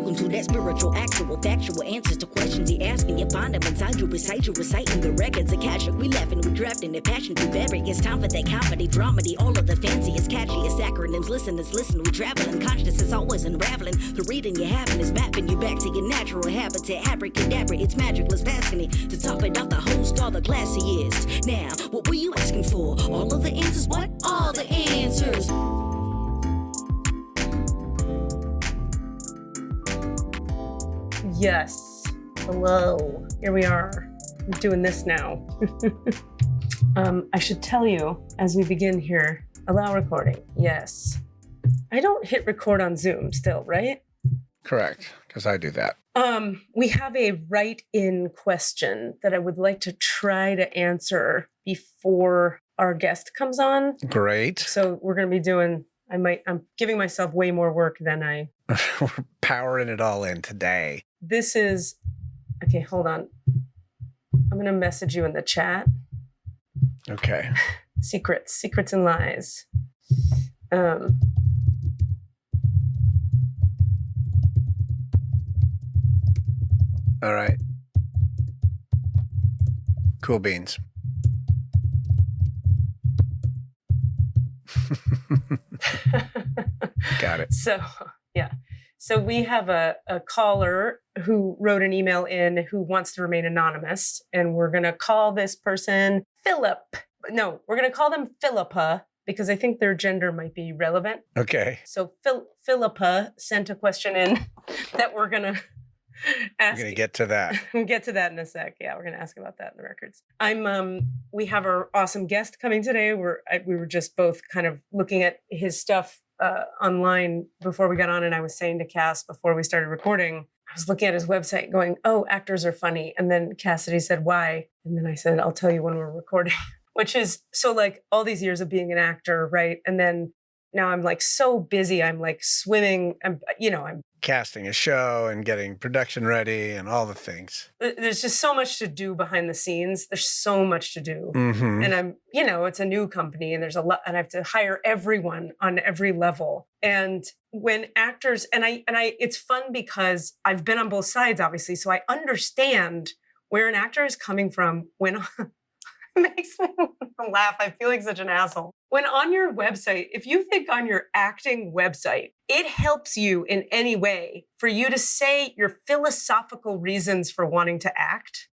Welcome to that spiritual, actual, factual answers to questions you're asking. You find them inside you, recite you, reciting the records. Akashic, we laughing, we drafting the passion through various. Time for that comedy, dramedy, all of the fanciest, catchiest acronyms. Listeners, listen, we traveling. Consciousness is always unraveling. The reading you're having is mapping you back to your natural habitat. Abracadabra, it's magicless, passing it. To top it off, the host, all the classiest. Now, what were you asking for? All of the answers? What? All the answers. Yes. Hello. Here we are. I'm doing this now. I should tell you as we begin here, allow recording. Yes. I don't hit record on Zoom still, right? Correct, because I do that. We have a write-in question that I would like to try to answer before our guest comes on. Great. So we're going to be doing, I'm giving myself way more work than I... We're powering it all in today. This is, okay, hold on. I'm going to message you in the chat. Okay. Secrets and lies. All right. Cool beans. Got it. So, yeah. So we have a caller who wrote an email in who wants to remain anonymous. And we're going to call this person Philip. No, we're going to call them Philippa because I think their gender might be relevant. Okay. So Philippa sent a question in that we're going to ask. We're going to get to that. We'll get to that in a sec. Yeah, we're going to ask about that in the records. We have our awesome guest coming today. We were just both kind of looking at his stuff online before we got on, and I was saying to Cass before we started recording, I was looking at his website going, oh, actors are funny. And then Cassidy said, why? And then I said, I'll tell you when we're recording, which is so like all these years of being an actor, right? And then now I'm like so busy. I'm like swimming. I'm casting a show and getting production ready and all the things. There's just so much to do behind the scenes. There's so much to do. Mm-hmm. And it's a new company and there's a lot, and I have to hire everyone on every level. And when actors, and I, it's fun because I've been on both sides, obviously. So I understand where an actor is coming from when it makes me laugh. I feel like such an asshole. When on your website, if you think on your acting website, it helps you in any way for you to say your philosophical reasons for wanting to act,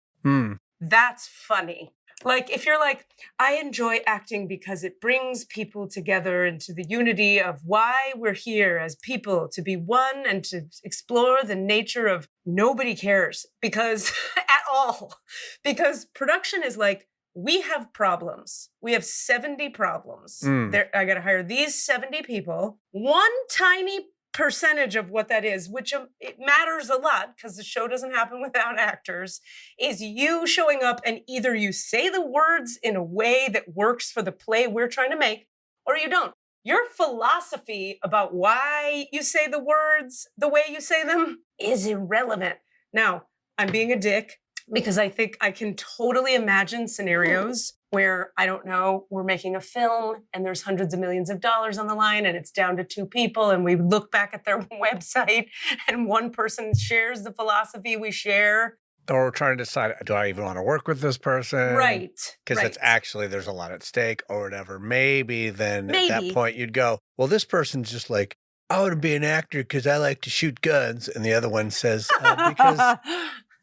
that's funny. Like if you're like, I enjoy acting because it brings people together into the unity of why we're here as people, to be one and to explore the nature of nobody cares because at all. Because production is like, we have problems. We have 70 problems. I got to hire these 70 people. One tiny percentage of what that is, which it matters a lot because the show doesn't happen without actors, is you showing up and either you say the words in a way that works for the play we're trying to make, or you don't. Your philosophy about why you say the words the way you say them is irrelevant. Now, I'm being a dick, because I think I can totally imagine scenarios where, I don't know, we're making a film and there's hundreds of millions of dollars on the line and it's down to two people and we look back at their website and one person shares the philosophy we share. Or we're trying to decide, do I even want to work with this person? Right. Because it's actually, there's a lot at stake or whatever. Maybe then at that point you'd go, well, this person's just like, I want to be an actor because I like to shoot guns. And the other one says, because...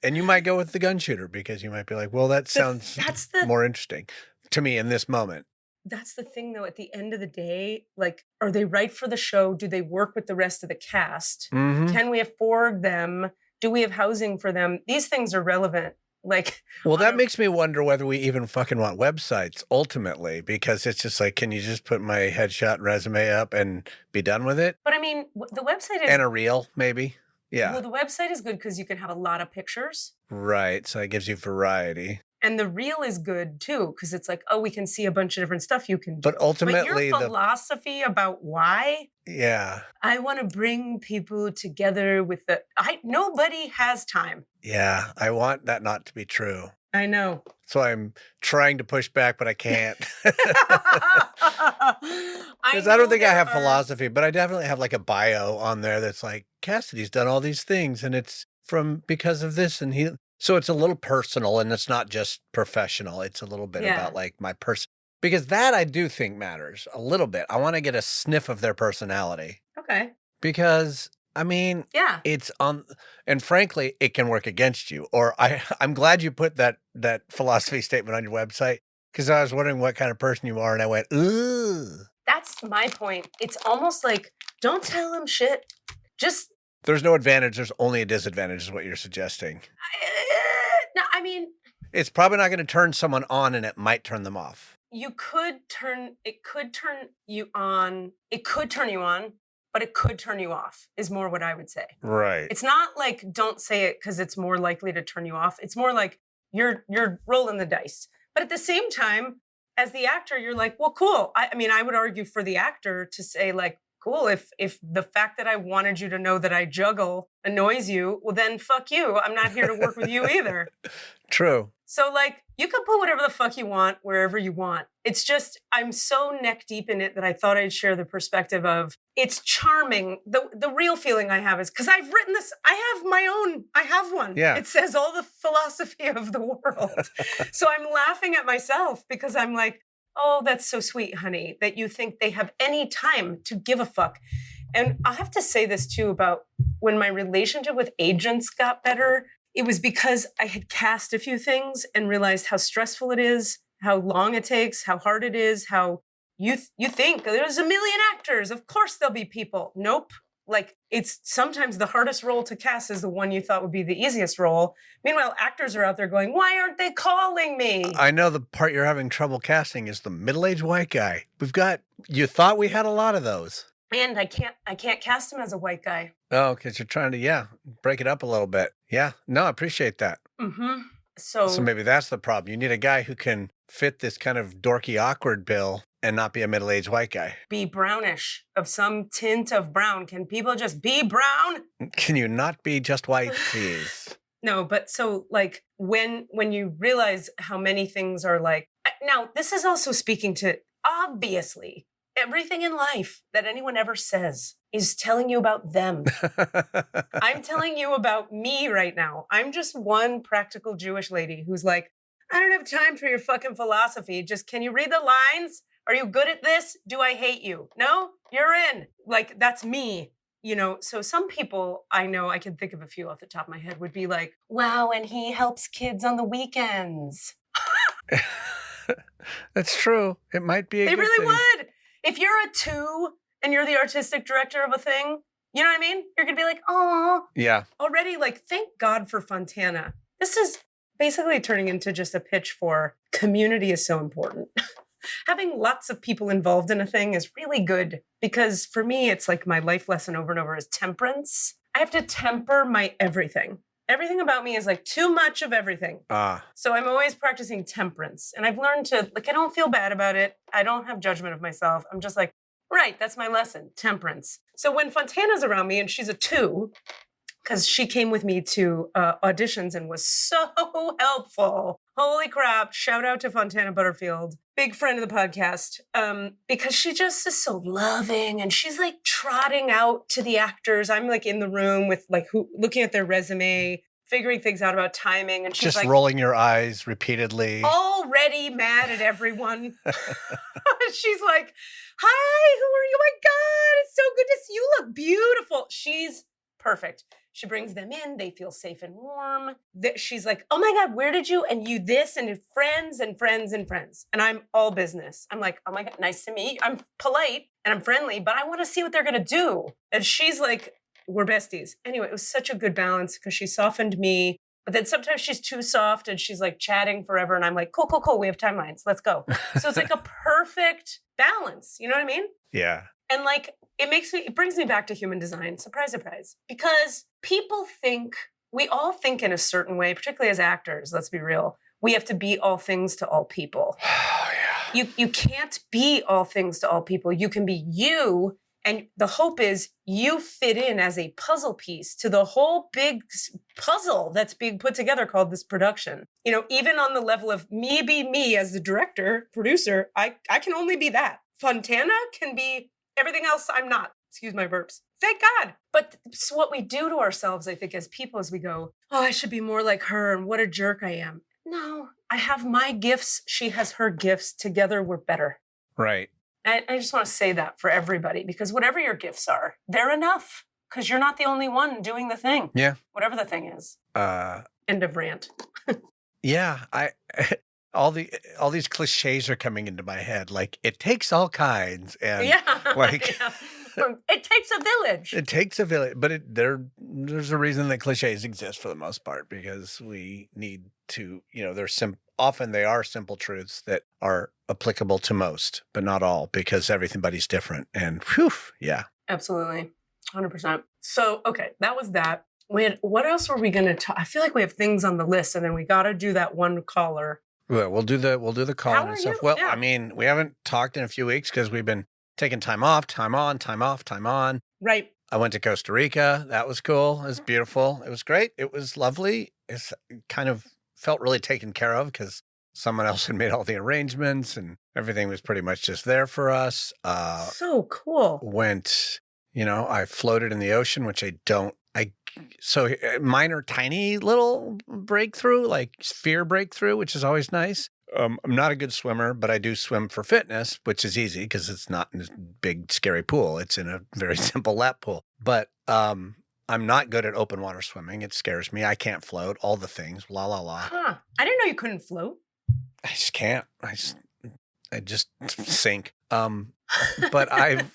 And you might go with the gun shooter because you might be like, well, that sounds more interesting to me in this moment. That's the thing, though. At the end of the day, like, are they right for the show? Do they work with the rest of the cast? Mm-hmm. Can we afford them? Do we have housing for them? These things are relevant. Like, well, that makes me wonder whether we even fucking want websites ultimately, because it's just like, can you just put my headshot and resume up and be done with it? But I mean, the website is... And a reel, maybe. Yeah. Well, the website is good because you can have a lot of pictures. Right. So it gives you variety. And the reel is good too, because it's like, oh, we can see a bunch of different stuff you can do. But ultimately, your philosophy about why? Yeah. I want to bring people together with nobody has time. Yeah. I want that not to be true. I know. So I'm trying to push back, but I can't. Because I don't think I have philosophy, but I definitely have like a bio on there that's like, Cassidy's done all these things and it's because of this. And so it's a little personal and it's not just professional. It's a little bit about like my person, because that I do think matters a little bit. I want to get a sniff of their personality. Okay. Because I mean, it's and frankly, it can work against you. Or I'm glad you put that philosophy statement on your website, because I was wondering what kind of person you are. And I went, ooh. That's my point. It's almost like, don't tell him shit. Just. There's no advantage. There's only a disadvantage is what you're suggesting. No, I mean. It's probably not going to turn someone on, and it might turn them off. It could turn you on. It could turn you on, but it could turn you off is more what I would say. Right. It's not like don't say it because it's more likely to turn you off. It's more like you're rolling the dice. But at the same time, as the actor, you're like, well, cool. I mean, I would argue for the actor to say like, cool, if the fact that I wanted you to know that I juggle annoys you, well, then fuck you. I'm not here to work with you either. True. So like, you can put whatever the fuck you want, wherever you want. It's just, I'm so neck deep in it that I thought I'd share the perspective of, it's charming. The real feeling I have is, because I've written this, I have one. Yeah. It says all the philosophy of the world. So I'm laughing at myself because I'm like, oh, that's so sweet, honey, that you think they have any time to give a fuck. And I have to say this too about when my relationship with agents got better, it was because I had cast a few things and realized how stressful it is, how long it takes, how hard it is, how you think there's a million actors. Of course there'll be people. Nope. Like, it's sometimes the hardest role to cast is the one you thought would be the easiest role. Meanwhile, actors are out there going, why aren't they calling me? I know the part you're having trouble casting is the middle-aged white guy. You thought we had a lot of those. And I can't cast him as a white guy. Oh, because you're trying to, break it up a little bit. Yeah. No, I appreciate that. Mm-hmm. So maybe that's the problem. You need a guy who can fit this kind of dorky, awkward bill and not be a middle-aged white guy. Be brownish, of some tint of brown. Can people just be brown? Can you not be just white, please? No, but so like when you realize how many things are like, now this is also speaking to, obviously, everything in life that anyone ever says is telling you about them. I'm telling you about me right now. I'm just one practical Jewish lady who's like, I don't have time for your fucking philosophy. Just, can you read the lines? Are you good at this? Do I hate you? No? You're in. Like, that's me. So some people I know, I can think of a few off the top of my head, would be like, wow, and he helps kids on the weekends. That's true. It might be a They good really thing. would. If you're a 2 and you're the artistic director of a thing, you know what I mean? You're going to be like, oh. Yeah. Already, like, thank God for Fontana. This is basically turning into just a pitch for community is so important. Having lots of people involved in a thing is really good because for me, it's like my life lesson over and over is temperance. I have to temper my everything. Everything about me is like too much of everything. So I'm always practicing temperance. And I've learned to, like, I don't feel bad about it. I don't have judgment of myself. I'm just like, right, that's my lesson, temperance. So when Fontana's around me and she's a 2, because she came with me to auditions and was so helpful. Holy crap. Shout out to Fontana Butterfield, big friend of the podcast, because she just is so loving and she's like trotting out to the actors. I'm like in the room with like looking at their resume, figuring things out about timing. And she's just like rolling your eyes repeatedly. Already mad at everyone. She's like, hi, who are you? Oh my God, it's so good to see you. You look beautiful. She's perfect. She brings them in. They feel safe and warm. She's like, oh my God, where did you? And you this and friends and friends and friends. And I'm all business. I'm like, oh my God, nice to meet you. I'm polite and I'm friendly, but I want to see what they're going to do. And she's like, we're besties. Anyway, it was such a good balance because she softened me. But then sometimes she's too soft and she's like chatting forever. And I'm like, cool. We have timelines. Let's go. So it's like a perfect balance. You know what I mean? Yeah. And like, it brings me back to human design. Surprise, surprise. Because we all think in a certain way, particularly as actors, let's be real. We have to be all things to all people. Oh, yeah. You can't be all things to all people. You can be you And the hope is you fit in as a puzzle piece to the whole big puzzle that's being put together called this production. You know, even on the level of me be me as the director, producer, I can only be that. Fontana can be everything else I'm not. Excuse my burps. Thank God. But it's what we do to ourselves, I think, as people, as we go, oh, I should be more like her and what a jerk I am. No, I have my gifts. She has her gifts. Together, we're better. Right. I just want to say that for everybody, because whatever your gifts are, they're enough, because you're not the only one doing the thing. Yeah. Whatever the thing is. End of rant. Yeah. All these cliches are coming into my head. Like, it takes all kinds. And like, it takes a village. It takes a village. But there's a reason that cliches exist for the most part, because we need to, often they are simple truths that are applicable to most, but not all, because everybody's different. And whew, yeah. Absolutely. 100%. So, okay, that was that. What else were we going to talk? I feel like we have things on the list, and then we got to do that one caller. Well, we'll do the call and stuff. Well, yeah. I mean, we haven't talked in a few weeks because we've been taking time off, time on, time off, time on. Right. I went to Costa Rica. That was cool. It was beautiful. It was great. It was lovely. It's kind of felt really taken care of because someone else had made all the arrangements and everything was pretty much just there for us. So cool. I floated in the ocean, which so minor, tiny little breakthrough, like fear breakthrough, which is always nice. I'm not a good swimmer, but I do swim for fitness, which is easy because it's not in a big, scary pool. It's in a very simple lap pool. But I'm not good at open water swimming. It scares me. I can't float, all the things, la, la, la. Huh. I didn't know you couldn't float. I just can't. I just sink. But I've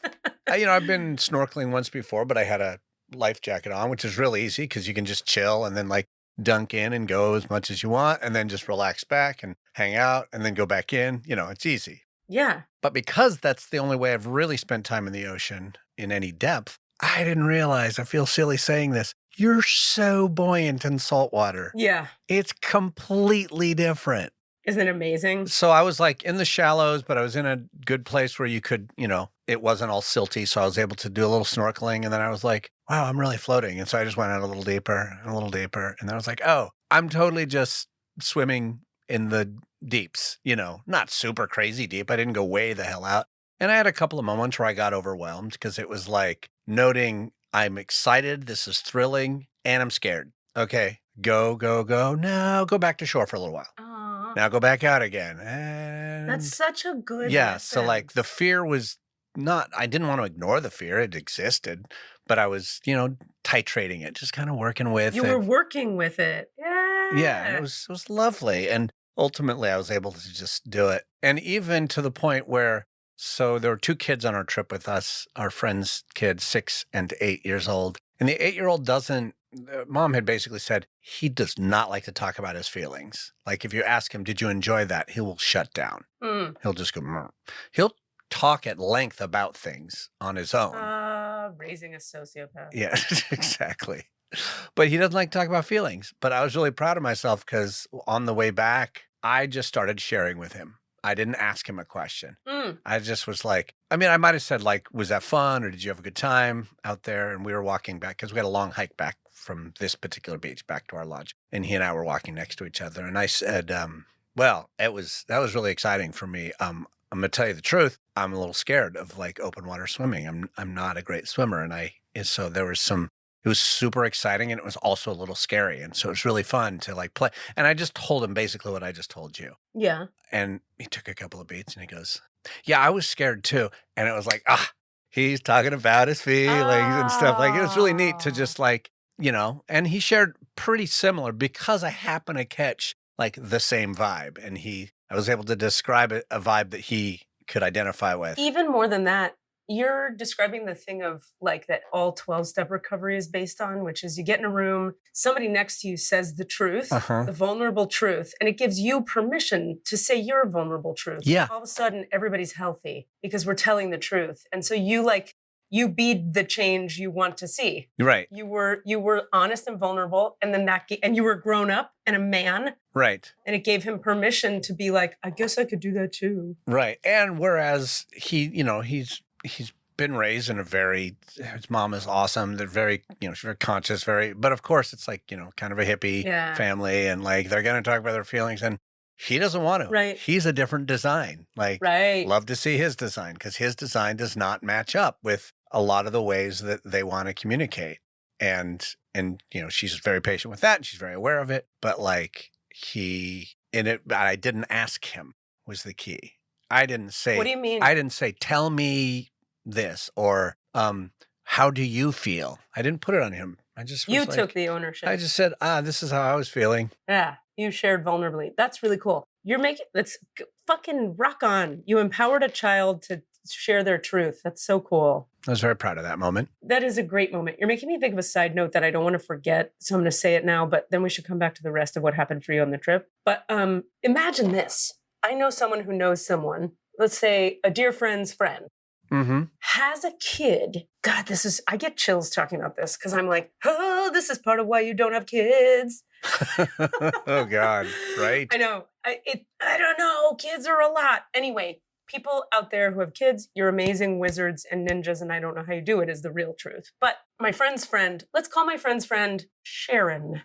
been snorkeling once before, but I had a life jacket on, which is really easy because you can just chill and then like dunk in and go as much as you want and then just relax back and hang out and then go back in. It's easy. Yeah. But because that's the only way I've really spent time in the ocean in any depth, I didn't realize, I feel silly saying this, you're so buoyant in salt water. Yeah. It's completely different. Isn't it amazing? So I was like in the shallows, but I was in a good place where you could, it wasn't all silty. So I was able to do a little snorkeling. And then I was like, wow, I'm really floating. And so I just went out a little deeper and a little deeper. And then I was like, oh, I'm totally just swimming in the deeps, not super crazy deep. I didn't go way the hell out. And I had a couple of moments where I got overwhelmed because it was like noting I'm excited. This is thrilling and I'm scared. Okay, go, go, go. Now go back to shore for a little while. Now go back out again. And that's such a good lesson. So like the fear was I didn't want to ignore the fear. It existed, but I was, titrating it, just kind of working with it. You were working with it. Yeah. Yeah. And it was lovely. And ultimately I was able to just do it. And even to the point where, so there were two kids on our trip with us, our friend's kids, 6 and 8 years old. And the 8-year-old Mom had basically said, he does not like to talk about his feelings. Like if you ask him, did you enjoy that? He will shut down. He'll just go, Murr. He'll talk at length about things on his own. Raising a sociopath. Yeah, exactly. But he doesn't like to talk about feelings. But I was really proud of myself because on the way back, I just started sharing with him. I didn't ask him a question. I just was like, I might have said like, was that fun? Or did you have a good time out there? And we were walking back because we had a long hike back from this particular beach back to our lodge. And he and I were walking next to each other. And I said, that was really exciting for me. I'm going to tell you the truth. I'm a little scared of like open water swimming. I'm not a great swimmer. And so there was it was super exciting and it was also a little scary. And so it was really fun to like play. And I just told him basically what I just told you. Yeah. And he took a couple of beats and he goes, yeah, I was scared too. And it was like, he's talking about his feelings and stuff. Like it was really neat to just like, and he shared pretty similar because I happen to catch like the same vibe. And I was able to describe a vibe that he could identify with. Even more than that, you're describing the thing of like that all 12-step recovery is based on, which is you get in a room, somebody next to you says the truth, the vulnerable truth, and it gives you permission to say your vulnerable truth. Yeah. All of a sudden, everybody's healthy because we're telling the truth. And so you be the change you want to see. Right. You were honest and vulnerable, and then and you were grown up and a man. Right. And it gave him permission to be like, I guess I could do that too. Right. And whereas he's been raised in his mom is awesome. They're very, she's very conscious, but of course it's like, kind of a hippie family, and like they're going to talk about their feelings, and he doesn't want to. Right. He's a different design. Like, love to see his design, because his design does not match up with a lot of the ways that they want to communicate. And she's very patient with that, and she's very aware of it. But like I didn't ask him was the key. I didn't say, what do you mean? I didn't say, tell me this, or how do you feel? I didn't put it on him. I just was took the ownership. I just said, this is how I was feeling. Yeah, you shared vulnerably. That's really cool. That's fucking rock on. You empowered a child to share their truth. That's so cool. I was very proud of that moment. That is a great moment. You're making me think of a side note that I don't want to forget, so I'm going to say it now, but then we should come back to the rest of what happened for you on the trip. But imagine this. I know someone who knows someone, let's say a dear friend's friend, has a kid. God, I get chills talking about this, because I'm like, oh, this is part of why you don't have kids. Oh, God, right? I know. I don't know. Kids are a lot. Anyway, people out there who have kids, you're amazing wizards and ninjas, and I don't know how you do it, is the real truth. But my friend's friend, let's call my friend's friend Sharon.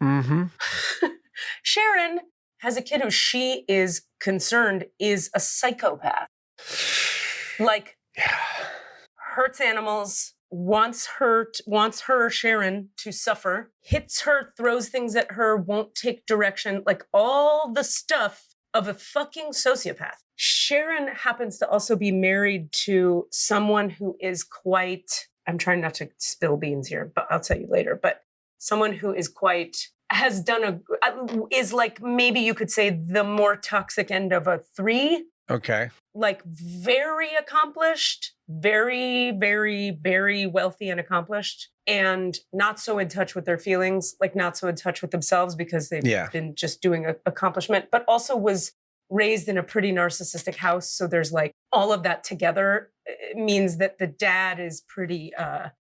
Sharon has a kid who she is concerned is a psychopath. Like, hurts animals, wants her, Sharon, to suffer, hits her, throws things at her, won't take direction, like all the stuff of a fucking sociopath. Sharon happens to also be married to someone who is quite, I'm trying not to spill beans here, but I'll tell you later, but someone who is is like, maybe you could say the more toxic end of a 3. Okay. Like very accomplished, very, very, very wealthy and accomplished, and not so in touch with their feelings, like not so in touch with themselves because they've been just doing accomplishment, but also was raised in a pretty narcissistic house. So there's like all of that together means that the dad is pretty,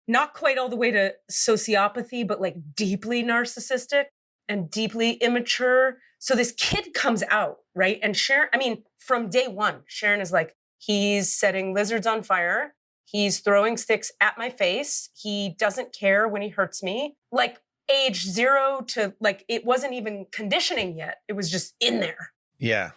not quite all the way to sociopathy, but like deeply narcissistic and deeply immature. So this kid comes out, right? And Sharon, from day one, Sharon is like, he's setting lizards on fire. He's throwing sticks at my face. He doesn't care when he hurts me. Like age 0 to like, it wasn't even conditioning yet. It was just in there. Yeah.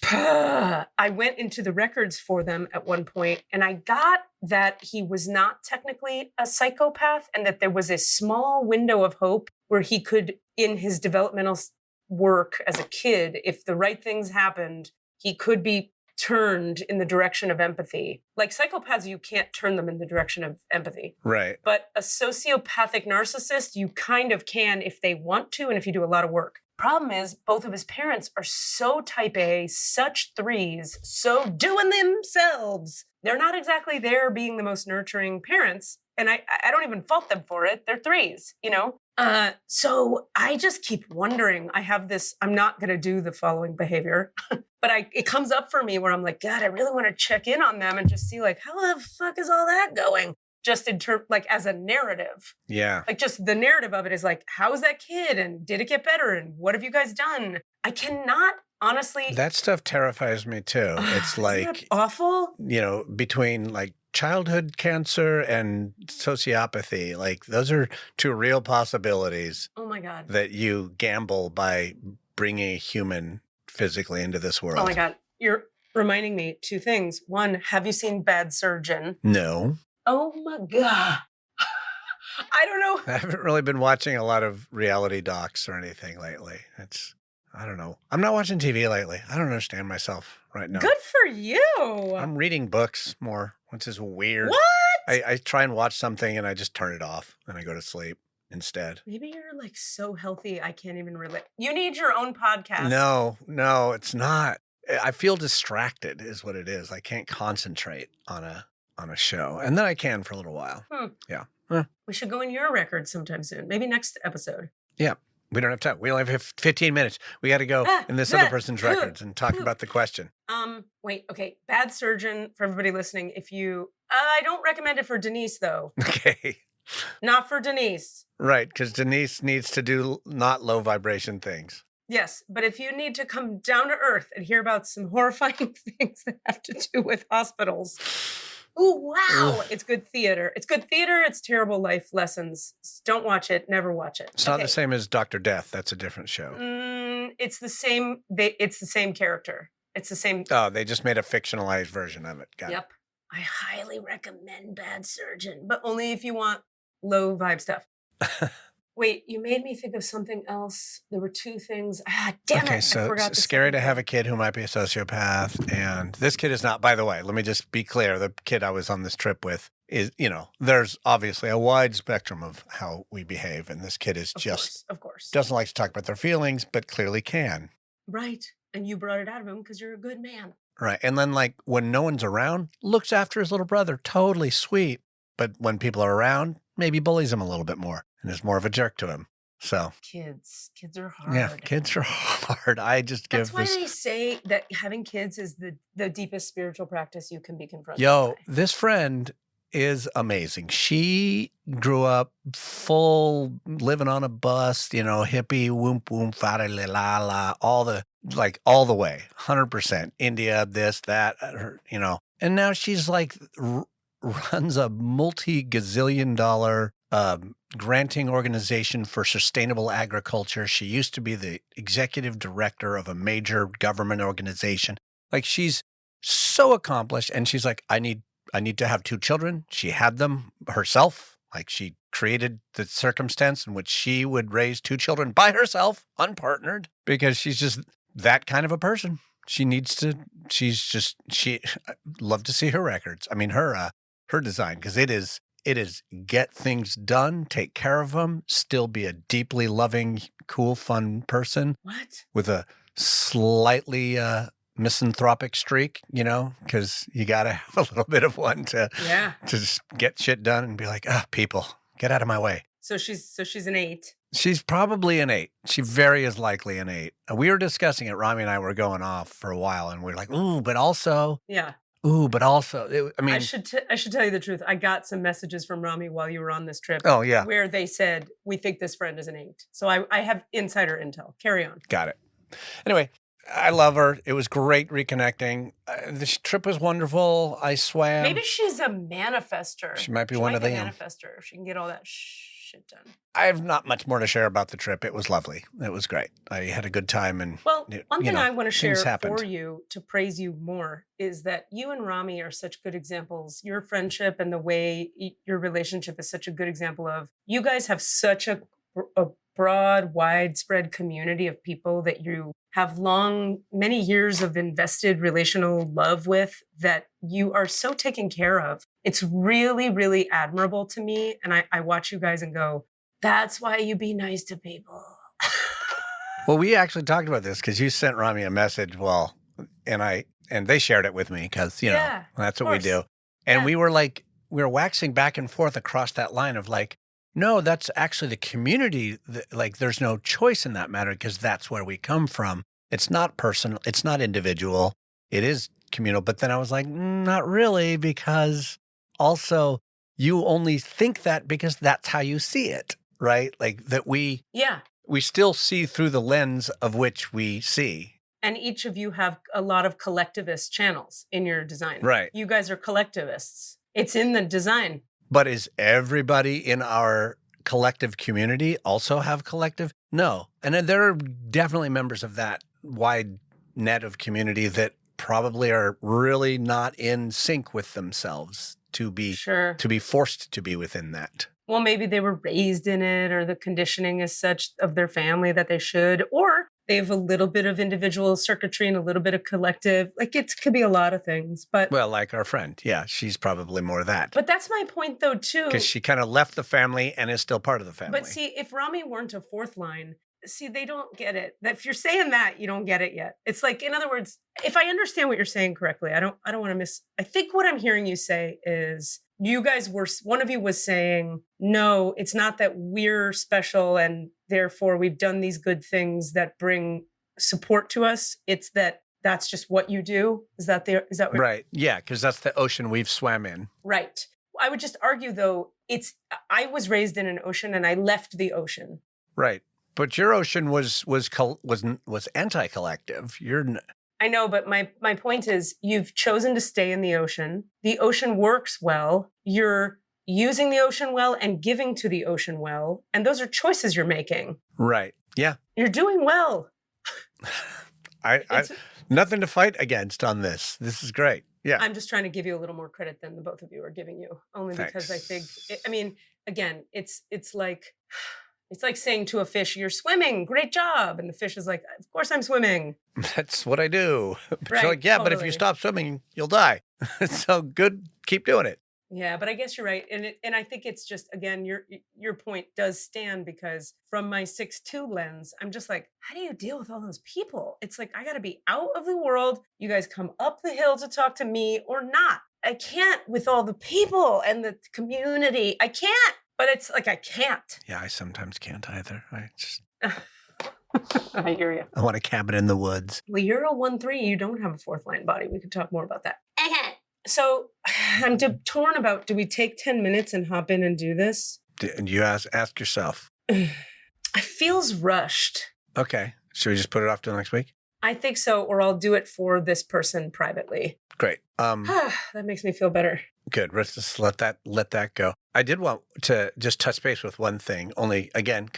I went into the records for them at one point, and I got that he was not technically a psychopath, and that there was a small window of hope where he could, in his developmental work as a kid, if the right things happened, he could be turned in the direction of empathy. Like psychopaths, you can't turn them in the direction of empathy. Right. But a sociopathic narcissist, you kind of can if they want to, and if you do a lot of work. Problem is, both of his parents are so type A, such 3s, so doing themselves. They're not exactly there being the most nurturing parents. And I don't even fault them for it. They're 3s, So I just keep wondering, I have this, I'm not going to do the following behavior, but it comes up for me where I'm like, God, I really want to check in on them and just see like, how the fuck is all that going? Just in terms, like as a narrative. Yeah. Like just the narrative of it is like, how's that kid? And did it get better? And what have you guys done? I cannot, honestly. That stuff terrifies me too. It's like. Isn't that awful? Between like childhood cancer and sociopathy, like those are 2 real possibilities. Oh my God. That you gamble by bringing a human physically into this world. Oh my God. You're reminding me 2 things. 1, have you seen Bad Surgeon? No. Oh my God. I don't know. I haven't really been watching a lot of reality docs or anything lately. I don't know. I'm not watching TV lately. I don't understand myself right now. Good for you. I'm reading books more, which is weird. What? I try and watch something and I just turn it off and I go to sleep instead. Maybe you're like so healthy, I can't even relate. You need your own podcast. No, it's not. I feel distracted is what it is. I can't concentrate on a show. And then I can for a little while. Yeah. We should go in your record sometime soon. Maybe next episode. Yeah. We don't have time. We only have 15 minutes. We got to go in this other person's records and talk about the question. Wait, okay. Bad Surgeon, for everybody listening, I don't recommend it for Denise, though. Okay. Not for Denise. Right, because Denise needs to do not low vibration things. Yes, but if you need to come down to earth and hear about some horrifying things that have to do with hospitals, Ooh, wow. It's good theater. It's good theater. It's terrible life lessons. Don't watch it. Never watch it. It's not the same as Dr. Death. That's a different show. It's the same. It's the same character. It's the same. Oh, they just made a fictionalized version of it. Got it. I highly recommend Bad Surgeon, but only if you want low vibe stuff. Wait, you made me think of something else. There were two things. Damn it. So I forgot it's scary to have a kid who might be a sociopath. And this kid is not, by the way, let me just be clear. The kid I was on this trip with is, there's obviously a wide spectrum of how we behave. And this kid is of course, doesn't like to talk about their feelings, but clearly can. Right. And you brought it out of him because you're a good man. Right. And then when no one's around, looks after his little brother. Totally sweet. But when people are around, maybe bullies him a little bit more and is more of a jerk to him. So kids are hard. Yeah, kids are hard. That's why they say that having kids is the deepest spiritual practice you can be confronted by. This friend is amazing. She grew up full living on a bus, hippie, whoomp, whoomp, fada, la, la, all the way, 100%. India, this, that, and now she's runs a multi-gazillion dollar granting organization for sustainable agriculture. She used to be the executive director of a major government organization. She's so accomplished. And she's like, I need to have 2 children. She had them herself. She created the circumstance in which she would raise 2 children by herself, unpartnered, because she's just that kind of a person. I'd love to see her records. I mean, her design, because it is get things done, take care of them, still be a deeply loving, cool, fun person. What? With a slightly misanthropic streak, because you got to have a little bit of one to just get shit done and be like, people, get out of my way. So she's an 8. She's probably an 8. She very is likely an 8. We were discussing it. Rami and I were going off for a while, and we were like, ooh, but also. Yeah. Ooh, but also, I should tell you the truth. I got some messages from Rami while you were on this trip. Oh, yeah. Where they said, we think this friend is an 8. So I have insider intel. Carry on. Got it. Anyway, I love her. It was great reconnecting. This trip was wonderful. I swam. Maybe she's a manifester. She might be one of them. Manifester. If she can get all that shit done. I have not much more to share about the trip. It was lovely. It was great. I had a good time. And one thing I want to share for you to praise you more is that you and Rami are such good examples. Your friendship and the way your relationship is such a good example of you guys have such a broad, widespread community of people that you have many years of invested relational love with that you are so taken care of. It's really, really admirable to me. And I watch you guys and go, that's why you be nice to people. Well, we actually talked about this because you sent Rami a message. Well, and they shared it with me because, that's what we do. And we were waxing back and forth across that line of no, that's actually the community. There's no choice in that matter because that's where we come from. It's not personal. It's not individual. It is communal. But then I was like, not really, because also you only think that because that's how you see it, right? We still see through the lens of which we see. And each of you have a lot of collectivist channels in your design. Right. You guys are collectivists. It's in the design. But is everybody in our collective community also have collective? No. And then there are definitely members of that wide net of community that probably are really not in sync with themselves to be forced to be within that. Well, maybe they were raised in it, or the conditioning is such of their family that they should, or they have a little bit of individual circuitry and a little bit of collective. It could be a lot of things, but like our friend, she's probably more that. But that's my point, though, too, because she kind of left the family and is still part of the family. But see, if Rami weren't a 4th line, they don't get it. That if you're saying that, you don't get it yet. It's in other words, if I understand what you're saying correctly, I don't want to miss. I think what I'm hearing you say is you guys one of you was saying, no, it's not that we're special and therefore we've done these good things that bring support to us. It's that's just what you do. Is that what right? Yeah, because that's the ocean we've swam in. Right. I would just argue, though, I was raised in an ocean and I left the ocean. Right. But your ocean was anti-collective. I know, but my point is you've chosen to stay in the ocean. The ocean works well. You're using the ocean well and giving to the ocean well. And those are choices you're making. Right. Yeah. You're doing well. I nothing to fight against on this. This is great. Yeah. I'm just trying to give you a little more credit than the both of you are giving you, only because I think, again, it's like saying to a fish, you're swimming, great job. And the fish is like, of course I'm swimming. That's what I do. But Right, you're like, yeah, totally. but if you stop swimming, you'll die. So good. Keep doing it. Yeah, but I guess you're right. And I think it's just, again, your point does stand, because from my 6'2" lens, I'm just like, how do you deal with all those people? It's like, I got to be out of the world. You guys come up the hill to talk to me or not. I can't with all the people and the community. I can't, but it's like, I can't. Yeah, I sometimes can't either. I just... I hear you. I want a cabin in the woods. Well, you're a 1-3. You don't have a fourth line body. We could talk more about that. So I'm torn about, do we take 10 minutes and hop in and do this? And you ask yourself. It feels rushed. Okay. Should we just put it off till next week? I think so, or I'll do it for this person privately. Great. That makes me feel better. Good. Let's just let that go. I did want to just touch base with one thing. Only, again,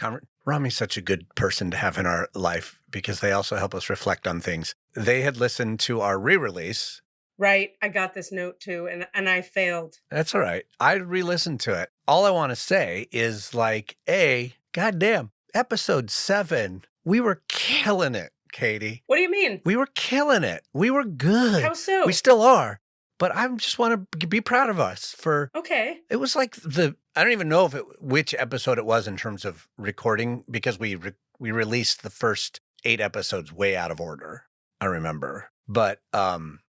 Rami's such a good person to have in our life because they also help us reflect on things. They had listened to our re-release. Right. I got this note too, and I failed. That's all right. I re-listened to it. All I want to say is goddamn, episode 7, we were killing it, Katie. What do you mean? We were killing it. We were good. How so? We still are. But I just want to be proud of us for... Okay. It was like I don't even know which episode it was in terms of recording, because we released the first 8 episodes way out of order, I remember. But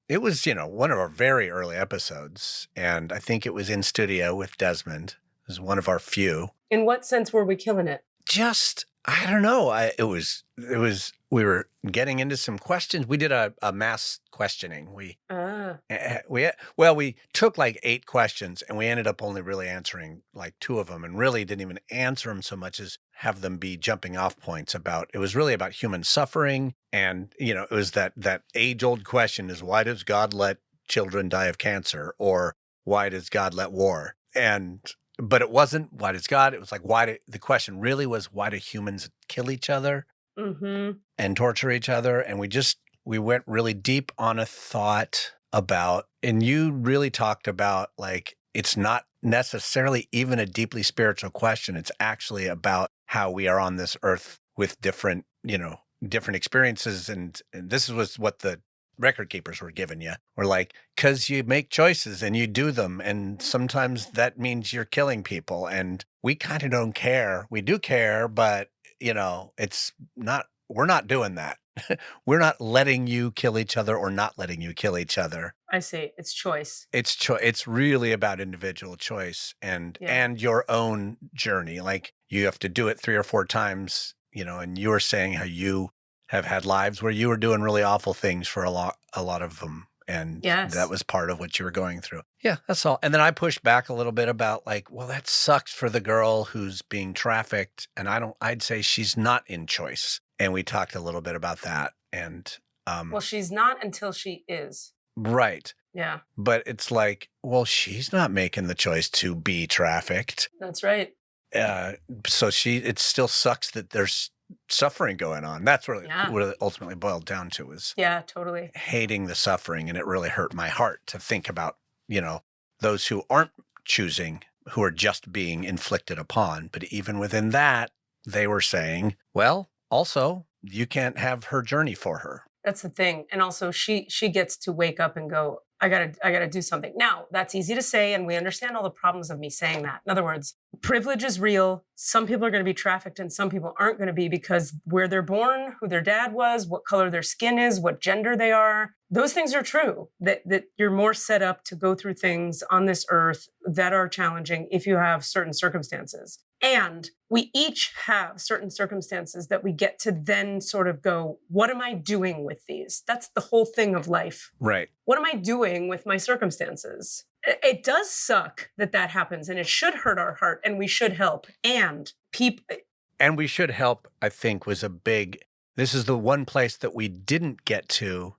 it was, one of our very early episodes. And I think it was in studio with Desmond. It was one of our few. In what sense were we killing it? Just, I don't know. We were getting into some questions. We did a mass questioning. We took like 8 questions and we ended up only really answering like 2 of them, and really didn't even answer them so much as have them be jumping off points it was really about human suffering. And, it was that age old question is, why does God let children die of cancer? Or why does God let war? But it wasn't, why does God? It was like, the question really was, why do humans kill each other? Mm-hmm. And torture each other. And we went really deep on a thought about, and you really talked about like, it's not necessarily even a deeply spiritual question. It's actually about how we are on this earth with different experiences. And this was what the record keepers were giving you. We're like, because you make choices and you do them. And sometimes that means you're killing people. And we kind of don't care. We do care, but it's not, we're not doing that. We're not letting you kill each other or not letting you kill each other. I see. It's choice. It's really about individual choice and your own journey. Like you have to do it 3 or 4 times, and you were saying how you have had lives where you were doing really awful things for a lot of them. And that was part of what you were going through. Yeah, that's all. And then I pushed back a little bit about like, well, that sucks for the girl who's being trafficked. And I'd say she's not in choice. And we talked a little bit about that. And well, she's not until she is. Right. Yeah. But it's like, well, she's not making the choice to be trafficked. That's right. So it still sucks that there's suffering going on. That's really what it ultimately boiled down to, was totally hating the suffering. And it really hurt my heart to think about, those who aren't choosing, who are just being inflicted upon. But even within that, they were saying, well, also, you can't have her journey for her. That's the thing. And also she gets to wake up and go, I gotta do something. Now, that's easy to say, and we understand all the problems of me saying that. In other words, privilege is real. Some people are going to be trafficked and some people aren't going to be, because where they're born, who their dad was, what color their skin is, what gender they are. Those things are true, that you're more set up to go through things on this earth that are challenging if you have certain circumstances. And we each have certain circumstances that we get to then sort of go, what am I doing with these? That's the whole thing of life. Right. What am I doing with my circumstances? It does suck that happens, and it should hurt our heart, and we should help. And we should help, I think, was this is the one place that we didn't get to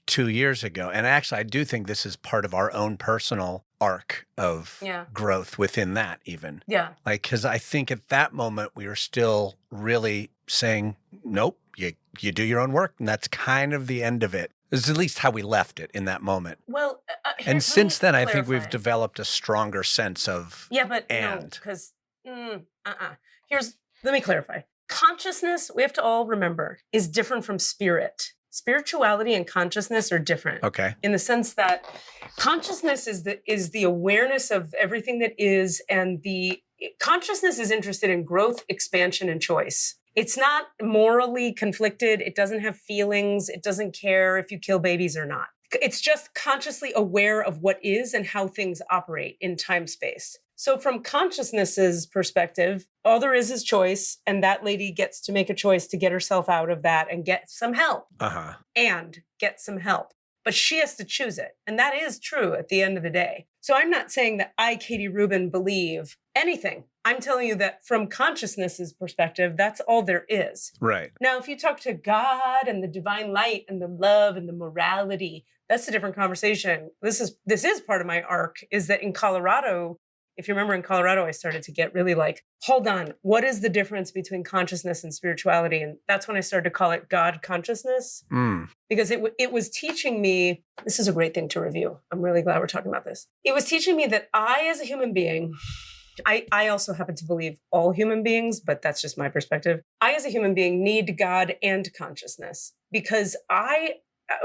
2 years ago. And actually, I do think this is part of our own personal arc of growth within that even. Yeah. Like, because I think at that moment, we were still really saying, nope, you do your own work. And that's kind of the end of it. It's at least how we left it in that moment. Well, and since then, I think we've developed a stronger sense of no, because let me clarify. Consciousness, we have to all remember, is different from spirit. Spirituality and consciousness are different. Okay. In the sense that consciousness is the awareness of everything that is, and the consciousness is interested in growth, expansion, and choice. It's not morally conflicted. It doesn't have feelings. It doesn't care if you kill babies or not. It's just consciously aware of what is and how things operate in time space. So from consciousness's perspective, all there is choice. And that lady gets to make a choice to get herself out of that and get some help. And get some help. But she has to choose it. And that is true at the end of the day. So I'm not saying that I, Katie Rubin, believe anything. I'm telling you that from consciousness's perspective, that's all there is. Right. Now, if you talk to God and the divine light and the love and the morality, that's a different conversation. This is part of my arc, is that in Colorado, if you remember in Colorado, I started to get really like, hold on, what is the difference between consciousness and spirituality? And that's when I started to call it God consciousness. Because it was teaching me, this is a great thing to review. I'm really glad we're talking about this. It was teaching me that I, as a human being, I also happen to believe all human beings, but that's just my perspective. I, as a human being, need God and consciousness because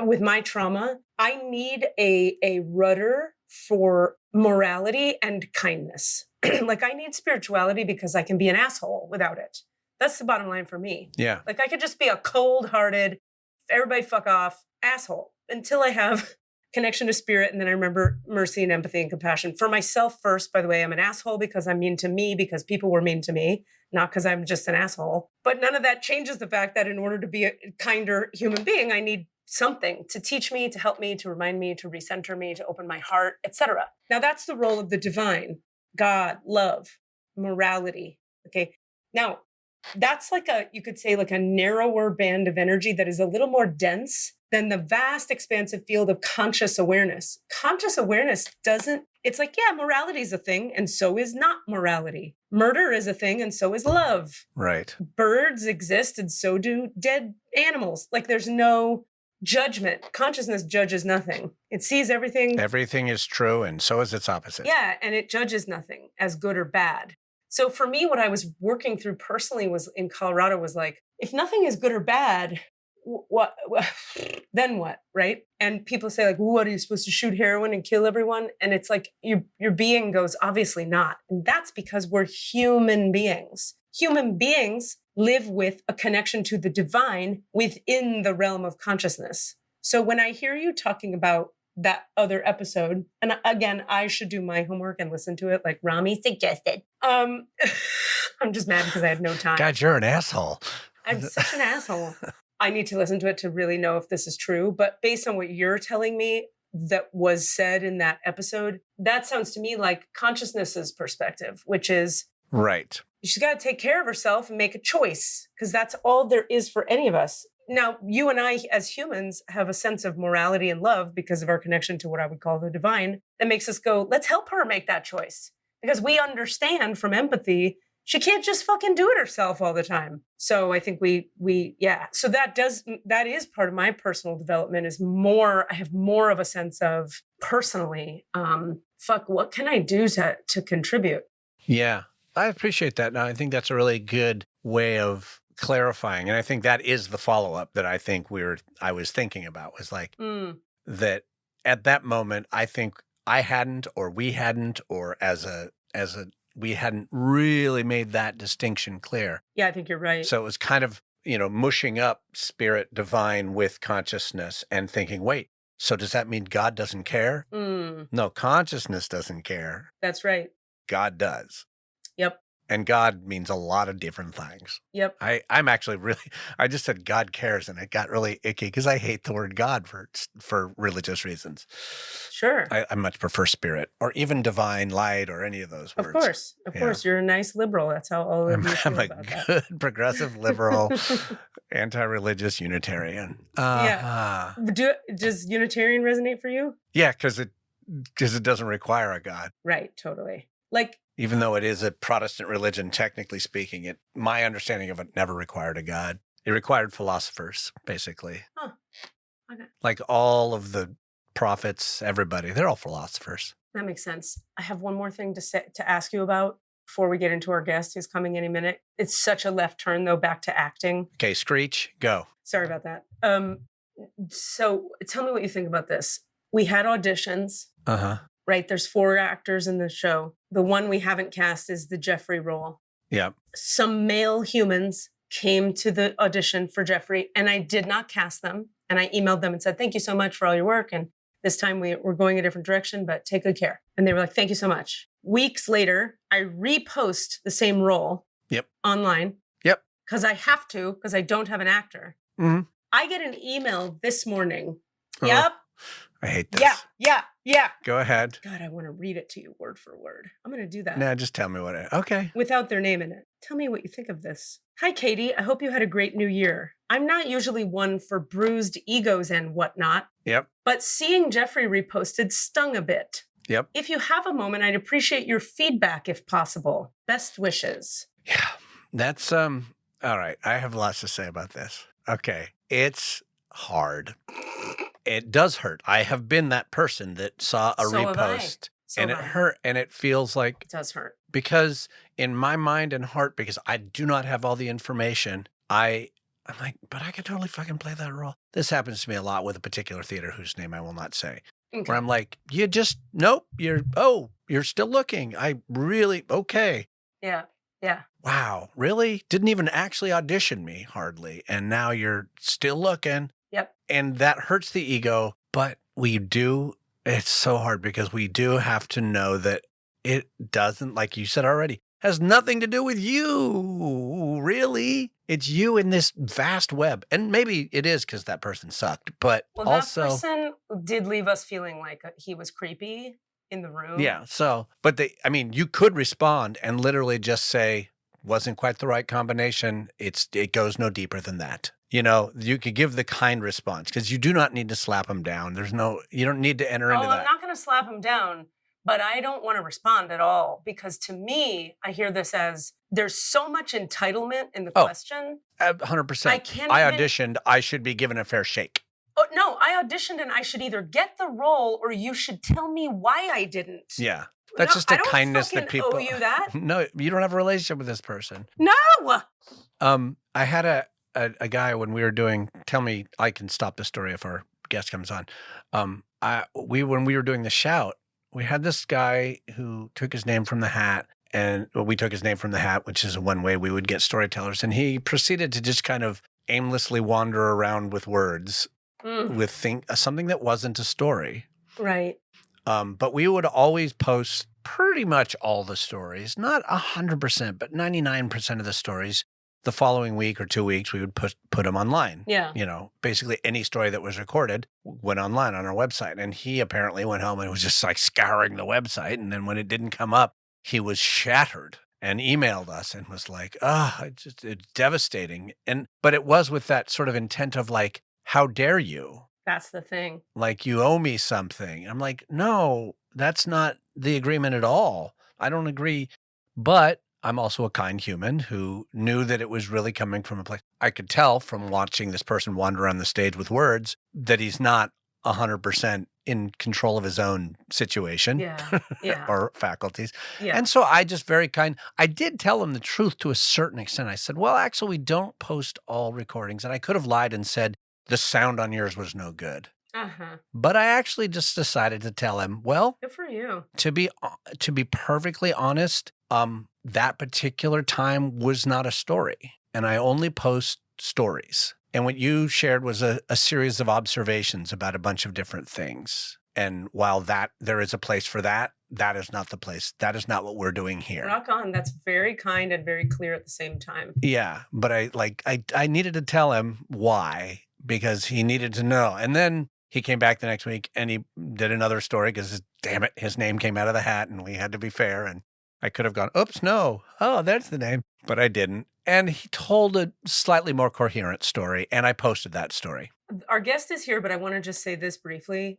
with my trauma, I need a rudder for morality and kindness. Like I need spirituality because I can be an asshole without it. That's the bottom line for me. Yeah. Like I could just be a cold-hearted, everybody fuck off asshole until I have connection to spirit. And then I remember mercy and empathy and compassion for myself first. By the way, I'm an asshole because I'm mean to me because people were mean to me, not because I'm just an asshole. But none of that changes the fact that in order to be a kinder human being, I need something to teach me, to help me, to remind me, to recenter me, to open my heart, etc. Now that's the role of the divine, God, love, morality. Okay. Now that's you could say like a narrower band of energy that is a little more dense than the vast expansive field of conscious awareness. Conscious awareness it's like, yeah, morality is a thing and so is not morality. Murder is a thing and so is love. Right. Birds exist and so do dead animals. Like there's no judgment. Consciousness judges nothing. It sees everything. Everything is true and so is its opposite. Yeah, and it judges nothing as good or bad. So for me, what I was working through personally was in Colorado was like, if nothing is good or bad, then what, right? And people say like, what, are you supposed to shoot heroin and kill everyone? And it's like, your being goes, obviously not. And that's because we're human beings. Human beings live with a connection to the divine within the realm of consciousness. So when I hear you talking about that other episode, and again, I should do my homework and listen to it like Rami suggested. I'm just mad because I had no time. God, you're an asshole. I'm such an asshole. I need to listen to it to really know if this is true. But based on what you're telling me that was said in that episode, that sounds to me like consciousness's perspective, which is right. She's got to take care of herself and make a choice because that's all there is for any of us. Now, you and I as humans have a sense of morality and love because of our connection to what I would call the divine that makes us go, let's help her make that choice because we understand from empathy, she can't just fucking do it herself all the time. So I think so that is part of my personal development I have more of a sense of personally, what can I do to contribute? Yeah. I appreciate that. Now, I think that's a really good way of clarifying. And I think that is the follow-up that I think I was thinking about was like that at that moment, I think I hadn't, or we hadn't, or we hadn't really made that distinction clear. Yeah, I think you're right. So it was kind of, mushing up spirit divine with consciousness and thinking, wait, so does that mean God doesn't care? No, consciousness doesn't care. That's right. God does. Yep. And God means a lot of different things. Yep. I'm actually really, I just said God cares and it got really icky because I hate the word God for religious reasons. Sure. I much prefer spirit or even divine light or any of those words. Of course. You're a nice liberal. That's how all of you feel about that. I'm a good progressive liberal, anti-religious Unitarian. Does Unitarian resonate for you? Yeah, because it doesn't require a God. Right, totally. Even though it is a Protestant religion, technically speaking, my understanding of it never required a God. It required philosophers, basically. Huh. Okay. Like all of the prophets, everybody, they're all philosophers. That makes sense. I have one more thing to ask you about before we get into our guest who's coming any minute. It's such a left turn, though, back to acting. Okay, Screech, go. Sorry about that. So tell me what you think about this. We had auditions. Uh-huh. Right? There's 4 actors in the show. The one we haven't cast is the Jeffrey role. Yeah. Some male humans came to the audition for Jeffrey, and I did not cast them. And I emailed them and said, thank you so much for all your work. And this time we're going a different direction, but take good care. And they were like, thank you so much. Weeks later, I repost the same role online. Yep. Because I have to, because I don't have an actor. Mm-hmm. I get an email this morning. Oh. Yep. I hate this. Yeah. Go ahead. God, I want to read it to you word for word. I'm going to do that. No, just tell me okay. Without their name in it. Tell me what you think of this. Hi, Katie. I hope you had a great new year. I'm not usually one for bruised egos and whatnot. Yep. But seeing Jeffrey reposted stung a bit. Yep. If you have a moment, I'd appreciate your feedback if possible. Best wishes. Yeah. That's, all right. I have lots to say about this. Okay. It's hard. It does hurt. I have been that person that saw a repost and it hurt and it feels like it does hurt. Because in my mind and heart, because I do not have all the information, I'm like, but I could totally fucking play that role. This happens to me a lot with a particular theater whose name I will not say. Okay. Where I'm like, nope, you're still looking. Okay. Yeah. Wow, really? Didn't even actually audition me hardly. And now you're still looking. Yep. And that hurts the ego, but it's so hard because we do have to know that it doesn't, like you said already, has nothing to do with you, really. It's you in this vast web. And maybe it is because that person sucked, but also... that person did leave us feeling like he was creepy in the room. Yeah, but you could respond and literally just say, wasn't quite the right combination. It goes no deeper than that. You could give the kind response because you do not need to slap him down. You don't need to enter into that. I'm not going to slap him down, but I don't want to respond at all because to me, I hear this as there's so much entitlement in the question. 100%. I auditioned. I should be given a fair shake. Oh, no, I auditioned and I should either get the role or you should tell me why I didn't. Yeah. That's just a kindness that people owe you that. No, you don't have a relationship with this person. No. I had a guy when we were doing, tell me, I can stop the story if our guest comes on. When we were doing the shout, we had this guy who took his name from the hat and we took his name from the hat, which is one way we would get storytellers. And he proceeded to just kind of aimlessly wander around with words with something that wasn't a story. Right. But we would always post pretty much all the stories, not 100%, but 99% of the stories. The following week or 2 weeks, we would put them online. Yeah. Basically any story that was recorded went online on our website. And he apparently went home and was just like scouring the website. And then when it didn't come up, he was shattered and emailed us and was like, it's devastating. But it was with that sort of intent of like, how dare you? That's the thing. Like, you owe me something. I'm like, no, that's not the agreement at all. I don't agree. But I'm also a kind human who knew that it was really coming from a place. I could tell from watching this person wander on the stage with words that he's not 100% in control of his own situation or faculties. Yeah. And so I just I did tell him the truth to a certain extent. I said, well, actually, we don't post all recordings. And I could have lied and said, the sound on yours was no good. Uh-huh. But I actually just decided to tell him, well, good for you. To be perfectly honest, that particular time was not a story. And I only post stories. And what you shared was a series of observations about a bunch of different things. And while there is a place for that, that is not the place. That is not what we're doing here. Rock on. That's very kind and very clear at the same time. Yeah. But I needed to tell him why, because he needed to know. And then he came back the next week and he did another story because, damn it, his name came out of the hat and we had to be fair. And I could have gone, oops, no. Oh, that's the name. But I didn't. And he told a slightly more coherent story. And I posted that story. Our guest is here, but I want to just say this briefly.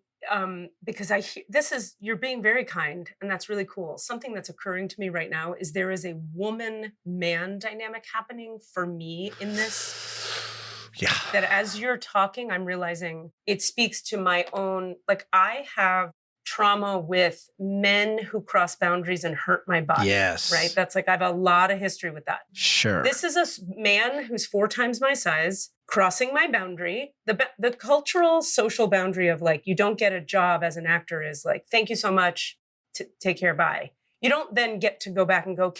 Because you're being very kind, and that's really cool. Something that's occurring to me right now is there is a woman-man dynamic happening for me in this. Yeah. That as you're talking, I'm realizing it speaks to my own, like I have trauma with men who cross boundaries and hurt my body. Yes. Right? That's like, I have a lot of history with that. Sure. This is a man who's 4 times my size, crossing my boundary. The cultural social boundary of like, you don't get a job as an actor is like, thank you so much, take care, bye. You don't then get to go back and go,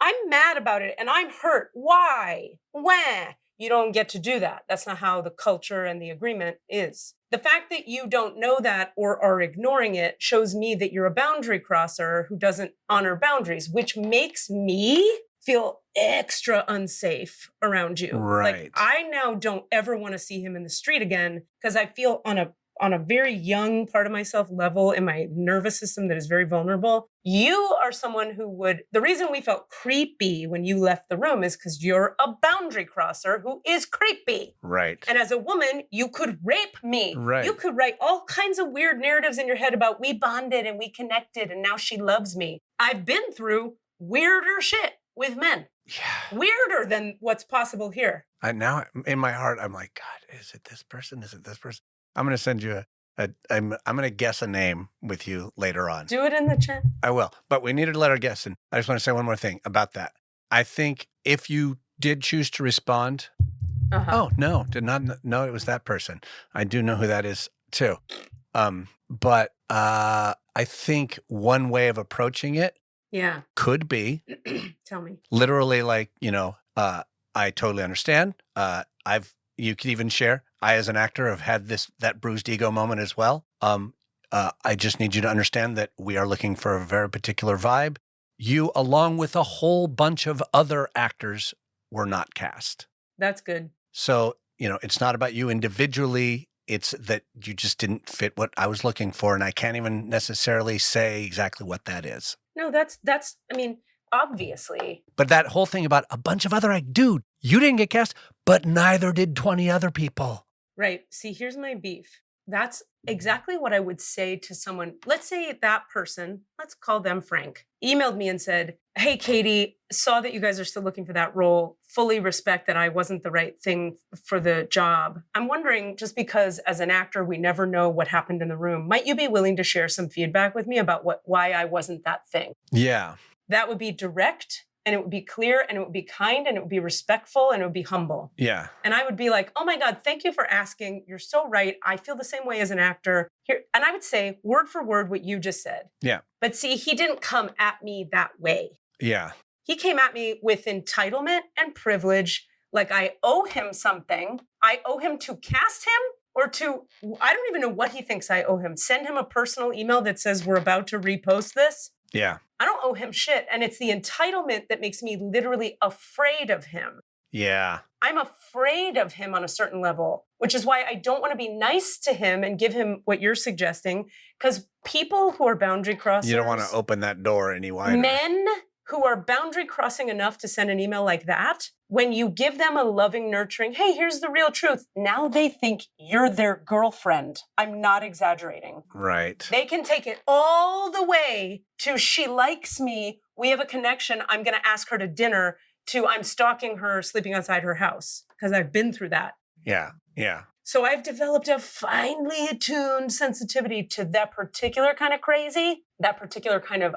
I'm mad about it and I'm hurt. Why? When? You don't get to do that. That's not how the culture and the agreement is. The fact that you don't know that or are ignoring it shows me that you're a boundary crosser who doesn't honor boundaries, which makes me feel extra unsafe around you. Right. Like I now don't ever want to see him in the street again because I feel on a very young part of myself level in my nervous system that is very vulnerable. You are someone who the reason we felt creepy when you left the room is because you're a boundary crosser who is creepy. Right. And as a woman, you could rape me. Right. You could write all kinds of weird narratives in your head about we bonded and we connected and now she loves me. I've been through weirder shit with men. Yeah. Weirder than what's possible here. Now in my heart, I'm like, God, is it this person? Is it this person? I'm going to send you I'm going to guess a name with you later on. Do it in the chat. I will. But we needed to let our guests in. I just want to say one more thing about that. I think if you did choose to respond, oh, no, did not know it was that person. I do know who that is too. But I think one way of approaching it could be tell me literally like, I totally understand. You could even share, I as an actor have had that bruised ego moment as well. I just need you to understand that we are looking for a very particular vibe. You, along with a whole bunch of other actors, were not cast. That's good. So, it's not about you individually. It's that you just didn't fit what I was looking for. And I can't even necessarily say exactly what that is. No, that's, obviously. But that whole thing about a bunch of other, dude, you didn't get cast, but neither did 20 other people. Right. See, here's my beef. That's exactly what I would say to someone. Let's say that person, let's call them Frank, emailed me and said, hey, Katie, saw that you guys are still looking for that role. Fully respect that I wasn't the right thing for the job. I'm wondering, just because as an actor, we never know what happened in the room, might you be willing to share some feedback with me about why I wasn't that thing? Yeah. That would be direct. And it would be clear and it would be kind and it would be respectful and it would be humble. Yeah. And I would be like, oh my God, thank you for asking. You're so right. I feel the same way as an actor here. And I would say word for word what you just said. Yeah. But see, he didn't come at me that way. Yeah. He came at me with entitlement and privilege. Like I owe him something. I owe him to cast him or I don't even know what he thinks I owe him. Send him a personal email that says we're about to repost this. Yeah. I don't owe him shit. And it's the entitlement that makes me literally afraid of him. Yeah. I'm afraid of him on a certain level, which is why I don't want to be nice to him and give him what you're suggesting. Because people who are boundary crossers. You don't want to open that door any wider. Men who are boundary crossing enough to send an email like that, when you give them a loving, nurturing, hey, here's the real truth. Now they think you're their girlfriend. I'm not exaggerating. Right. They can take it all the way to she likes me. We have a connection. I'm going to ask her to dinner to I'm stalking her, sleeping outside her house because I've been through that. Yeah. Yeah. So I've developed a finely attuned sensitivity to that particular kind of crazy, that particular kind of,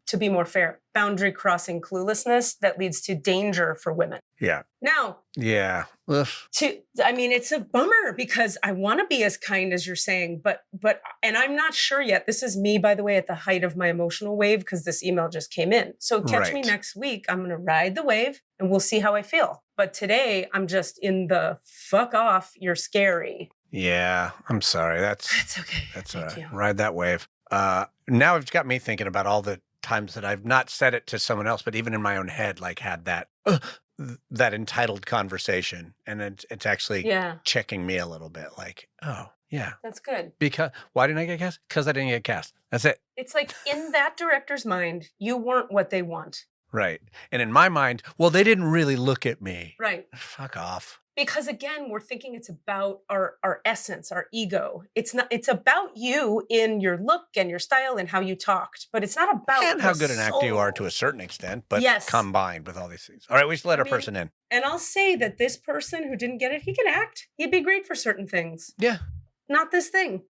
to be more fair, boundary crossing cluelessness that leads to danger for women. Yeah. Now, yeah. It's a bummer because I want to be as kind as you're saying, but I'm not sure yet. This is me, by the way, at the height of my emotional wave because this email just came in. So catch me next week. I'm going to ride the wave and we'll see how I feel. But today I'm just in the fuck off, you're scary. Yeah, I'm sorry. That's okay. That's Thank you. Ride that wave. Now it's got me thinking about all the times that I've not said it to someone else, but even in my own head, like had that entitled conversation, and it's actually checking me a little bit. Like, oh yeah, that's good. Because why didn't I get cast? Because I didn't get cast. That's it. It's like in that director's mind, you weren't what they want. Right. And in my mind, well, they didn't really look at me. Right. Fuck off. Because again, we're thinking it's about our essence, our ego. It's about you in your look and your style and how you talked, but it's not about and how good an actor you are to a certain extent, but combined with all these things. All right, we should let our person in. And I'll say that this person who didn't get it, he can act. He'd be great for certain things. Yeah. Not this thing.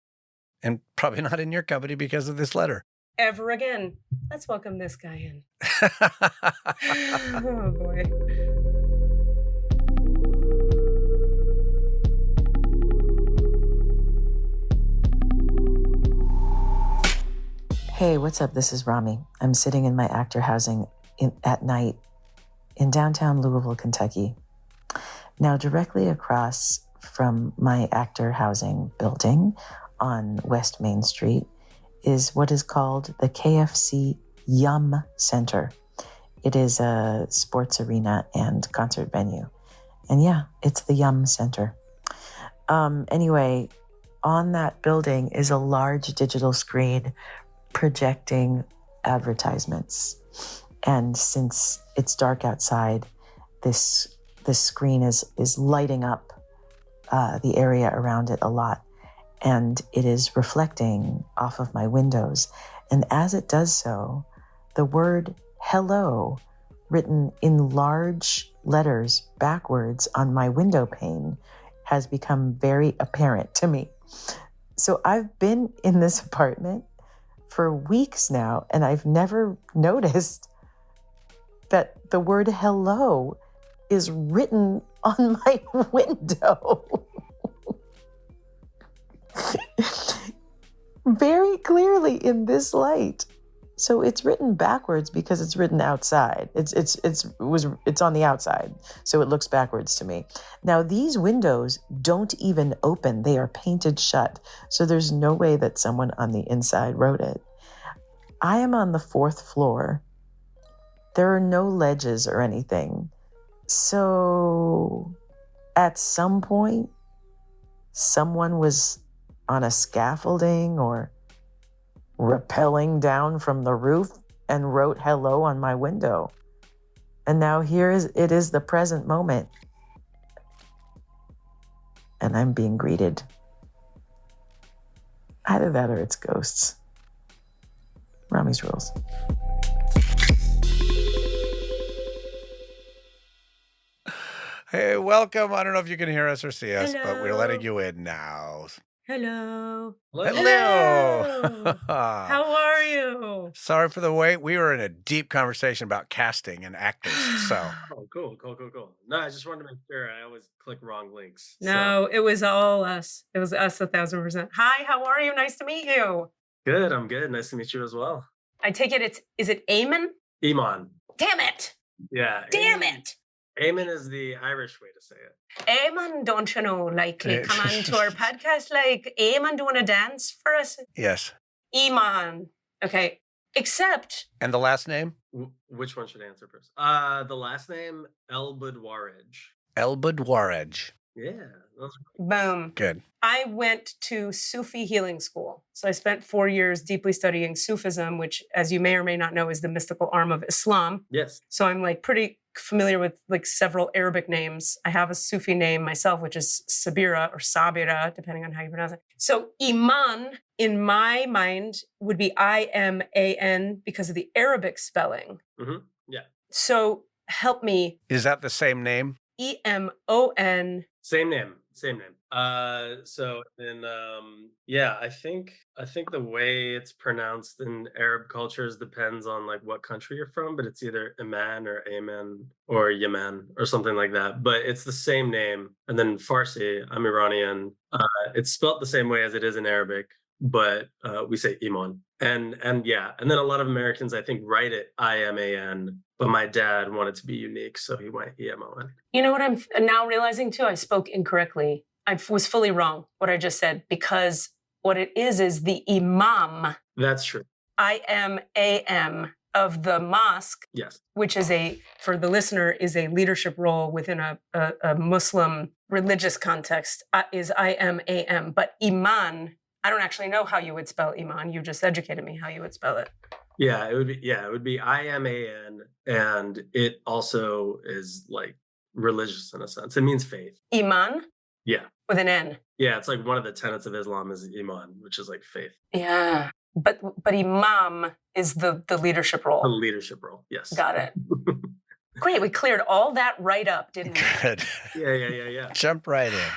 And probably not in your company because of this letter. Ever again. Let's welcome this guy in. Oh, boy. Hey, what's up? This is Rami. I'm sitting in my actor housing at night in downtown Louisville, Kentucky. Now, directly across from my actor housing building on West Main Street is what is called the KFC Yum Center. It is a sports arena and concert venue. And yeah, it's the Yum Center. Anyway, on that building is a large digital screen projecting advertisements. And since it's dark outside, this screen is lighting up the area around it a lot. And it is reflecting off of my windows. And as it does so, the word hello, written in large letters backwards on my window pane, has become very apparent to me. So I've been in this apartment for weeks now, and I've never noticed that the word hello is written on my window. Very clearly in this light. So it's written backwards because it's written outside. It's on the outside, so it looks backwards to me. Now these windows don't even open; they are painted shut. So there's no way that someone on the inside wrote it. I am on the 4th floor. There are no ledges or anything. So at some point, someone was on a scaffolding or rappelling down from the roof and wrote hello on my window. And now it is the present moment. And I'm being greeted. Either that or it's ghosts. Rami's rules. Hey, welcome. I don't know if you can hear us or see us, Hello. but we're letting you in now. Hello. Hello. How are you? Sorry for the wait. We were in a deep conversation about casting and actors. So. Oh, cool. No, I just wanted to make sure I always click wrong links. No, it was all us. It was us 1,000%. Hi, how are you? Nice to meet you. Good. I'm good. Nice to meet you as well. I take it is it Emon? Emon. Damn it. Yeah. Damn it. Emon is the Irish way to say it. Emon, don't you know, come on to our podcast, Emon doing a dance for us? Yes. Emon. Okay. Except. And the last name? Which one should I answer first? The last name, Elboudwarej. Elboudwarej. Yeah. Boom. Good. I went to Sufi healing school. So I spent 4 years deeply studying Sufism, which, as you may or may not know, is the mystical arm of Islam. Yes. So I'm pretty familiar with several Arabic names. I have a Sufi name myself, which is Sabira or Sabira, depending on how you pronounce it. So Iman, in my mind, would be I-M-A-N because of the Arabic spelling. Mm-hmm. Yeah. So help me. Is that the same name? E-M-O-N. Same name. So then, I think the way it's pronounced in Arab cultures depends on what country you're from, but it's either Iman or Amen or Yemen or something like that. But it's the same name. And then Farsi, I'm Iranian. It's spelt the same way as it is in Arabic, but we say Emon. And then a lot of Americans, I think, write it I-M-A-N, but my dad wanted to be unique, so he went E-M-O-N. You know what I'm now realizing too? I spoke incorrectly. I was fully wrong what I just said, because what it is the imam. That's true. IMAM of the mosque. Yes. Which is for the listener, is a leadership role within a Muslim religious context, is IMAM. But Iman, I don't actually know how you would spell Iman. You just educated me how you would spell it. Yeah, it would be IMAN, and it also is like religious in a sense. It means faith. Iman? Yeah. With an N. Yeah, it's like one of the tenets of Islam is Iman, which is like faith. Yeah. But imam is the leadership role. The leadership role, yes. Got it. Great, we cleared all that right up, didn't we? Good. Yeah. Jump right in.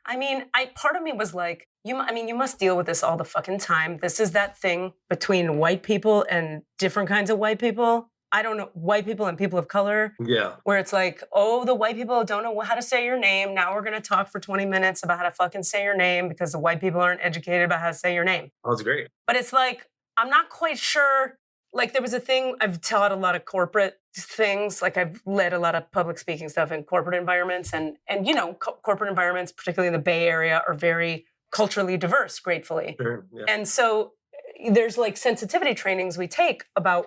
I mean, part of me was like, you must deal with this all the fucking time. This is that thing between white people and different kinds of white people. I don't know, white people and people of color. Yeah. Where it's like, oh, the white people don't know how to say your name. Now we're going to talk for 20 minutes about how to fucking say your name because the white people aren't educated about how to say your name. Oh, that's great. But it's like, I'm not quite sure. Like there was a thing, I've taught a lot of corporate things. Like I've led a lot of public speaking stuff in corporate environments. And corporate environments, particularly in the Bay Area, are very culturally diverse, gratefully. Sure, yeah. And so there's like sensitivity trainings we take about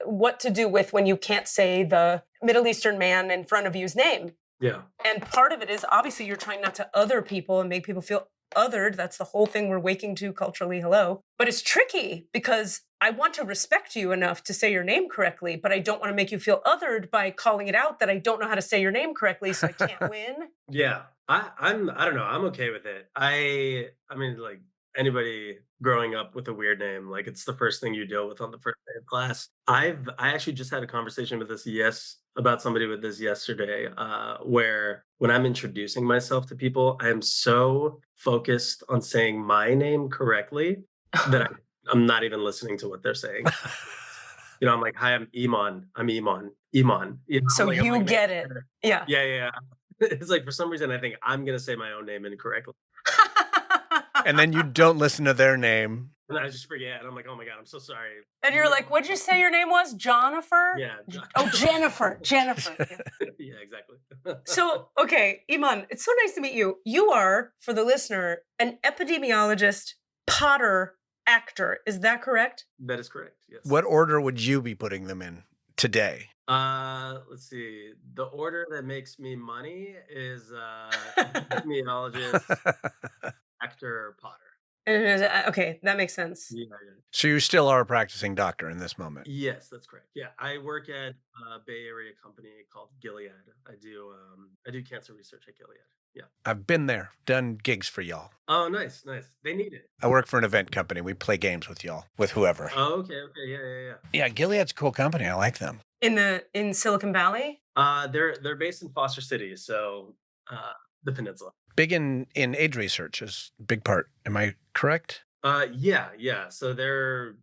what to do with when you can't say the Middle Eastern man in front of you's name. Yeah. And part of it is obviously you're trying not to other people and make people feel othered. That's the whole thing we're waking to culturally. Hello. But it's tricky because I want to respect you enough to say your name correctly, but I don't want to make you feel othered by calling it out that I don't know how to say your name correctly, so I can't win. Yeah. I don't know. I'm okay with it. I mean, like anybody growing up with a weird name, like it's the first thing you deal with on the first day of class. I actually just had a conversation with about somebody with this yesterday, where when I'm introducing myself to people, I am so focused on saying my name correctly that I'm not even listening to what they're saying. I'm like, hi, I'm Emon. I'm Emon. Emon. So you get it. Yeah. Yeah. It's like, for some reason, I think I'm going to say my own name incorrectly. And then you don't listen to their name. And I just forget. And I'm like, oh my God, I'm so sorry. And you're like, what'd you say your name was? Jennifer? Yeah. Oh, Jennifer. Yeah, exactly. So, okay, Emon, it's so nice to meet you. You are, for the listener, an epidemiologist, potter, actor. Is that correct? That is correct, yes. What order would you be putting them in today? Let's see. The order that makes me money is epidemiologist, actor, potter. Okay, that makes sense. Yeah. So you still are a practicing doctor in this moment? Yes, that's correct. Yeah, I work at a Bay Area company called Gilead. I do cancer research at Gilead. Yeah. I've been there, done gigs for y'all. Oh, nice. They need it. I work for an event company. We play games with y'all, with whoever. Oh, okay. Yeah. Yeah, Gilead's a cool company. I like them. In Silicon Valley? They're based in Foster City, so the peninsula. Big in age research is a big part. Am I correct? Yeah. So their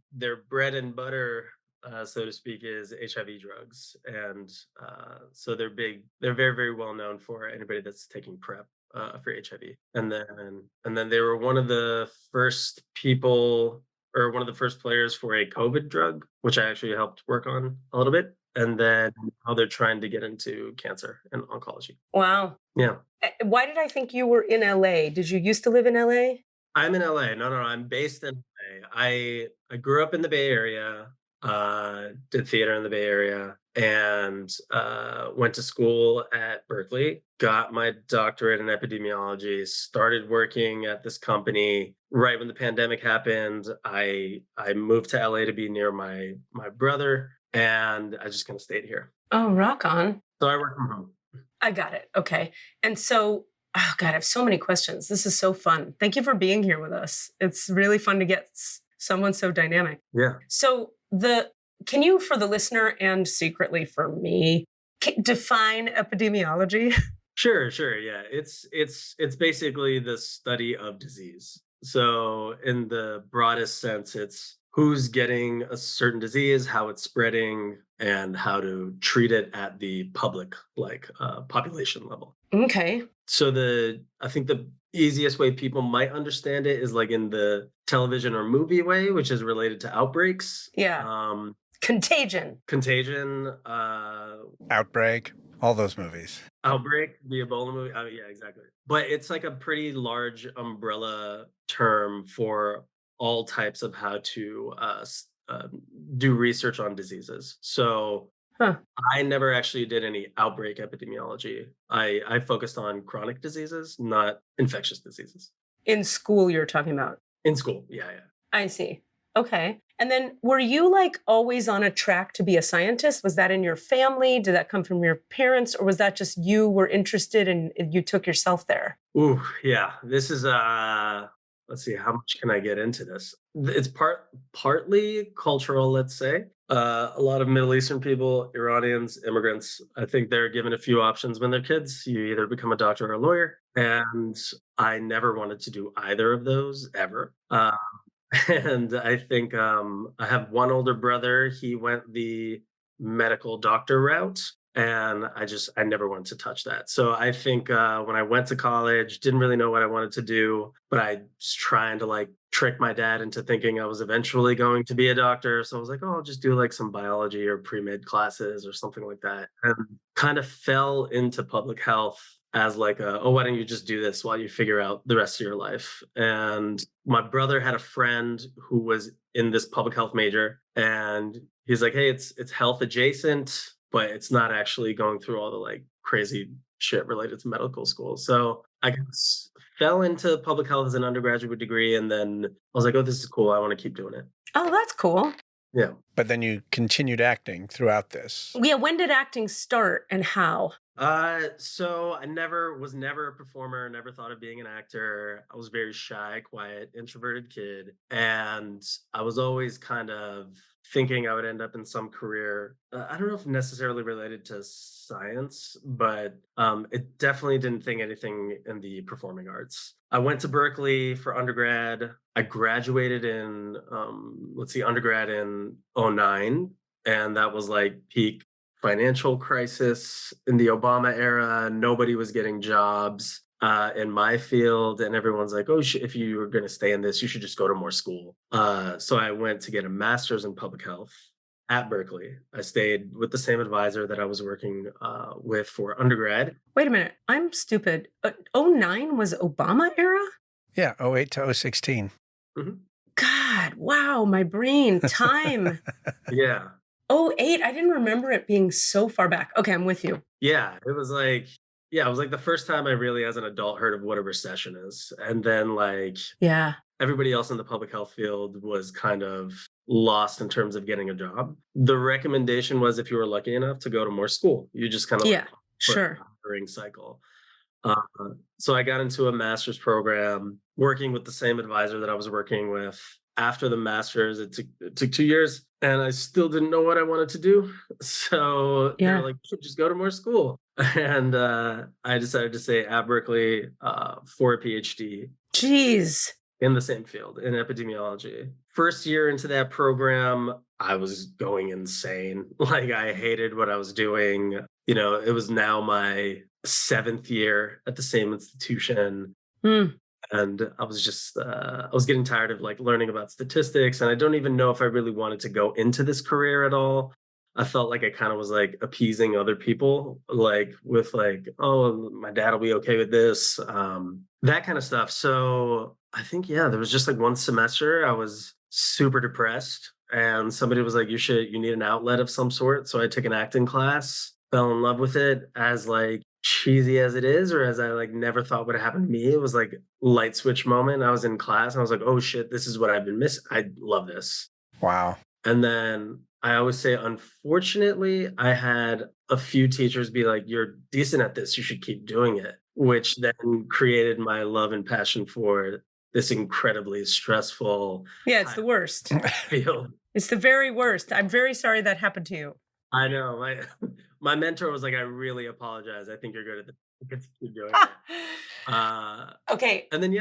bread and butter, so to speak, is HIV drugs, and so they're big. They're very, very well known for anybody that's taking PrEP for HIV. And then they were one of the first people, or one of the first players for a COVID drug, which I actually helped work on a little bit. And then how they're trying to get into cancer and oncology. Wow. Yeah. Why did I think you were in LA? Did you used to live in LA? I'm in LA. No, I'm based in LA. I grew up in the Bay Area, did theater in the Bay Area, and went to school at Berkeley, got my doctorate in epidemiology, started working at this company. Right when the pandemic happened, I moved to LA to be near my brother, and I just kind of stayed here. Oh, rock on. So I work from home. I got it. Okay. And so, oh God, I have so many questions. This is so fun. Thank you for being here with us. It's really fun to get someone so dynamic. Yeah. So can you, for the listener and secretly for me, define epidemiology? Sure. Yeah. It's basically the study of disease. So in the broadest sense, it's who's getting a certain disease, how it's spreading, and how to treat it at the public, population level. Okay. So I think the easiest way people might understand it is like in the television or movie way, which is related to outbreaks. Yeah. Contagion. Contagion. Outbreak. All those movies. Outbreak, the Ebola movie. Yeah, exactly. But it's like a pretty large umbrella term for all types of how to do research on diseases. So Huh. I never actually did any outbreak epidemiology. I focused on chronic diseases, not infectious diseases. In school, you're talking about? In school, yeah. I see. Okay. And then were you like always on a track to be a scientist? Was that in your family? Did that come from your parents? Or was that just you were interested and you took yourself there? Ooh, yeah. This is let's see, how much can I get into this? It's partly cultural, let's say. A lot of Middle Eastern people, Iranians, immigrants, I think they're given a few options when they're kids. You either become a doctor or a lawyer. And I never wanted to do either of those ever. And I think I have one older brother. He went the medical doctor route, and I never wanted to touch that. So I think when I went to college, didn't really know what I wanted to do, but I was trying to like trick my dad into thinking I was eventually going to be a doctor. So I was like, oh, I'll just do like some biology or pre-med classes or something like that, and kind of fell into public health as like why don't you just do this while you figure out the rest of your life? And my brother had a friend who was in this public health major, and he's like, hey, it's health adjacent, but it's not actually going through all the like crazy shit related to medical school. So I fell into public health as an undergraduate degree, and then I was like, oh, this is cool. I want to keep doing it. Oh, that's cool. Yeah. But then you continued acting throughout this. Yeah. When did acting start and how? So I was never a performer, never thought of being an actor. I was very shy, quiet, introverted kid. And I was always kind of thinking I would end up in some career. I don't know if necessarily related to science, but it definitely didn't think anything in the performing arts. I went to Berkeley for undergrad. I graduated in, undergrad in 2009. And that was like peak financial crisis in the Obama era. Nobody was getting jobs in my field, and everyone's like, oh, if you were going to stay in this, you should just go to more school. So I went to get a master's in public health at Berkeley. I stayed with the same advisor that I was working with for undergrad. Wait a minute. I'm stupid. 2009 was Obama era? Yeah, 2008 to 2016. Mm-hmm. God, wow, my brain, time. Yeah. 2008, I didn't remember it being so far back. Okay, I'm with you. Yeah, it was like the first time I really, as an adult, heard of what a recession is. And then everybody else in the public health field was kind of lost in terms of getting a job. The recommendation was if you were lucky enough to go to more school, you just kind of sure. hiring cycle. So I got into a master's program working with the same advisor that I was working with. After the master's, it took 2 years, and I still didn't know what I wanted to do. So they were like, just go to more school. And I decided to stay at Berkeley for a PhD. Jeez. In the same field, in epidemiology. First year into that program, I was going insane. Like, I hated what I was doing. You know, it was now my 7th year at the same institution. And I was just, I was getting tired of like learning about statistics. And I don't even know if I really wanted to go into this career at all. I felt like I kind of was like appeasing other people, like with like, oh, my dad will be okay with this, that kind of stuff. So I think, there was just like one semester I was super depressed, and somebody was like, you need an outlet of some sort. So I took an acting class, fell in love with it, as like cheesy as it is, or as I like never thought would happen to me. It was like light switch moment. I was in class and I was like, oh shit, this is what I've been missing. I love this. Wow. And then I always say, unfortunately, I had a few teachers be like, you're decent at this, you should keep doing it, which then created my love and passion for this incredibly stressful. Yeah, it's the worst. Field. It's the very worst. I'm very sorry that happened to you. I know. My mentor was like, I really apologize. I think you're good at this. Keep doing it. Okay. And then,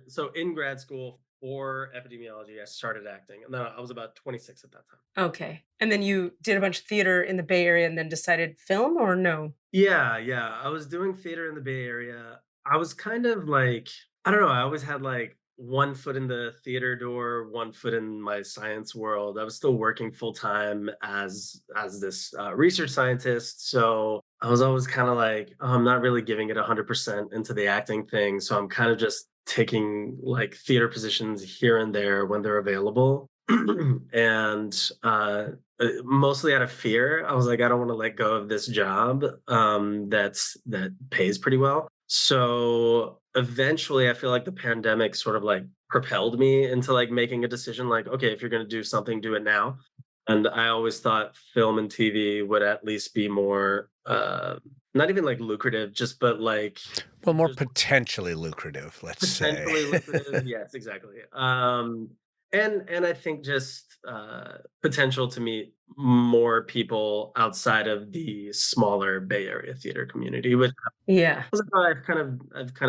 so in grad school for epidemiology, I started acting. And then I was about 26 at that time. Okay. And then you did a bunch of theater in the Bay Area and then decided film, or no? Yeah. I was doing theater in the Bay Area. I was kind of like, I don't know. I always had like one foot in the theater door, one foot in my science world. I was still working full time as this research scientist, so I was always kind of like, oh, I'm not really giving it 100% into the acting thing. So I'm kind of just taking like theater positions here and there when they're available. And mostly out of fear, I was like, I don't want to let go of this job that pays pretty well. So eventually I feel like the pandemic sort of like propelled me into like making a decision like, okay, if you're going to do something, do it now. And I always thought film and TV would at least be more, not even like lucrative, just but like, well, more potentially lucrative, let's potentially say. lucrative. Yes, exactly. And I think just potential to meet more people outside of the smaller Bay Area theater community, which Yeah. I've kind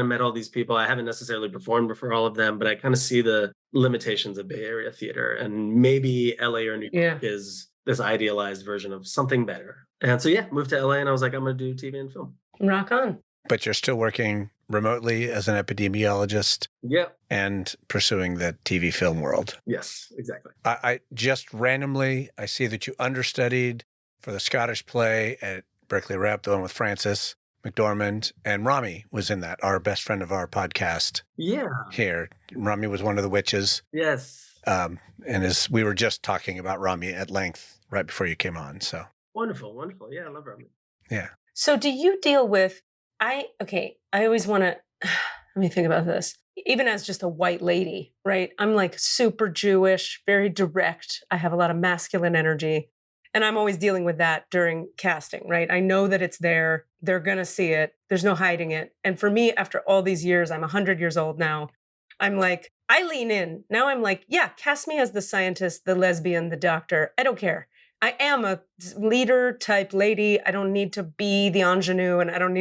of met all these people. I haven't necessarily performed before all of them, but I kind of see the limitations of Bay Area theater, and maybe LA or New York is this idealized version of something better. And so moved to LA, and I was like, I'm going to do TV and film. Rock on. But you're still working remotely as an epidemiologist. Yep. And pursuing the TV film world. Yes, exactly. I just randomly, I see that you understudied for the Scottish play at Berkeley Rep, the one with Frances McDormand, and Rami was in that, our best friend of our podcast. Yeah. Here. Rami was one of the witches. Yes. And we were just talking about Rami at length right before you came on. So wonderful. Yeah, I love Rami. Yeah. So do you deal with I always want to, let me think about this. Even as just a white lady, right? I'm like super Jewish, very direct. I have a lot of masculine energy. And I'm always dealing with that during casting, right? I know that it's there. They're going to see it. There's no hiding it. And for me, after all these years, I'm 100 years old now. I'm like, I lean in. Now I'm like, yeah, cast me as the scientist, the lesbian, the doctor. I don't care. I am a leader type lady. I don't need to be the ingenue, and I'm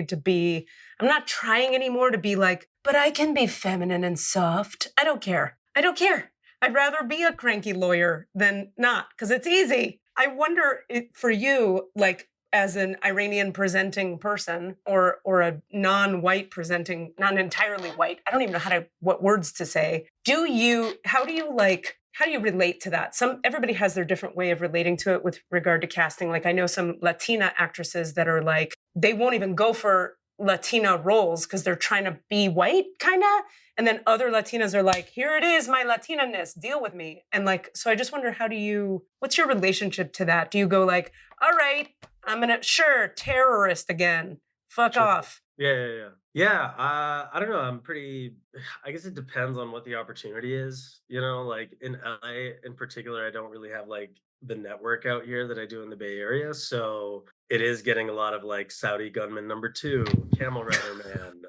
not trying anymore to be like, but I can be feminine and soft. I don't care. I'd rather be a cranky lawyer than not, because it's easy. I wonder for you, like as an Iranian presenting person or a non-white presenting, not entirely white, I don't even know what words to say. How do you relate to that? Everybody has their different way of relating to it with regard to casting. Like I know some Latina actresses that are like, they won't even go for Latina roles because they're trying to be white, kind of. And then other Latinas are like, here it is, my Latina-ness, deal with me. And like, so I just wonder, what's your relationship to that? Do you go like, all right, terrorist again, fuck off. Yeah. I don't know. I guess it depends on what the opportunity is. You know, like in LA in particular, I don't really have like the network out here that I do in the Bay Area. So it is getting a lot of like Saudi gunman #2, Camel Rider Man.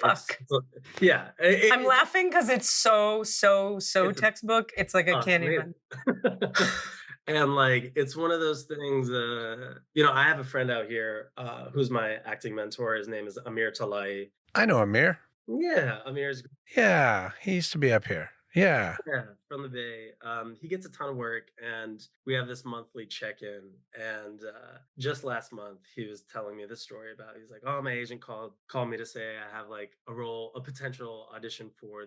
Fuck. I'm laughing because it's so textbook. It's like I can't even. And like, it's one of those things, I have a friend out here who's my acting mentor. His name is Amir Talai. I know Amir. Yeah, Amir's. Yeah, he used to be up here. Yeah, from the Bay. He gets a ton of work, and we have this monthly check-in. And just last month, he was telling me this story about. He's like, "Oh, my agent called me to say I have like a potential audition for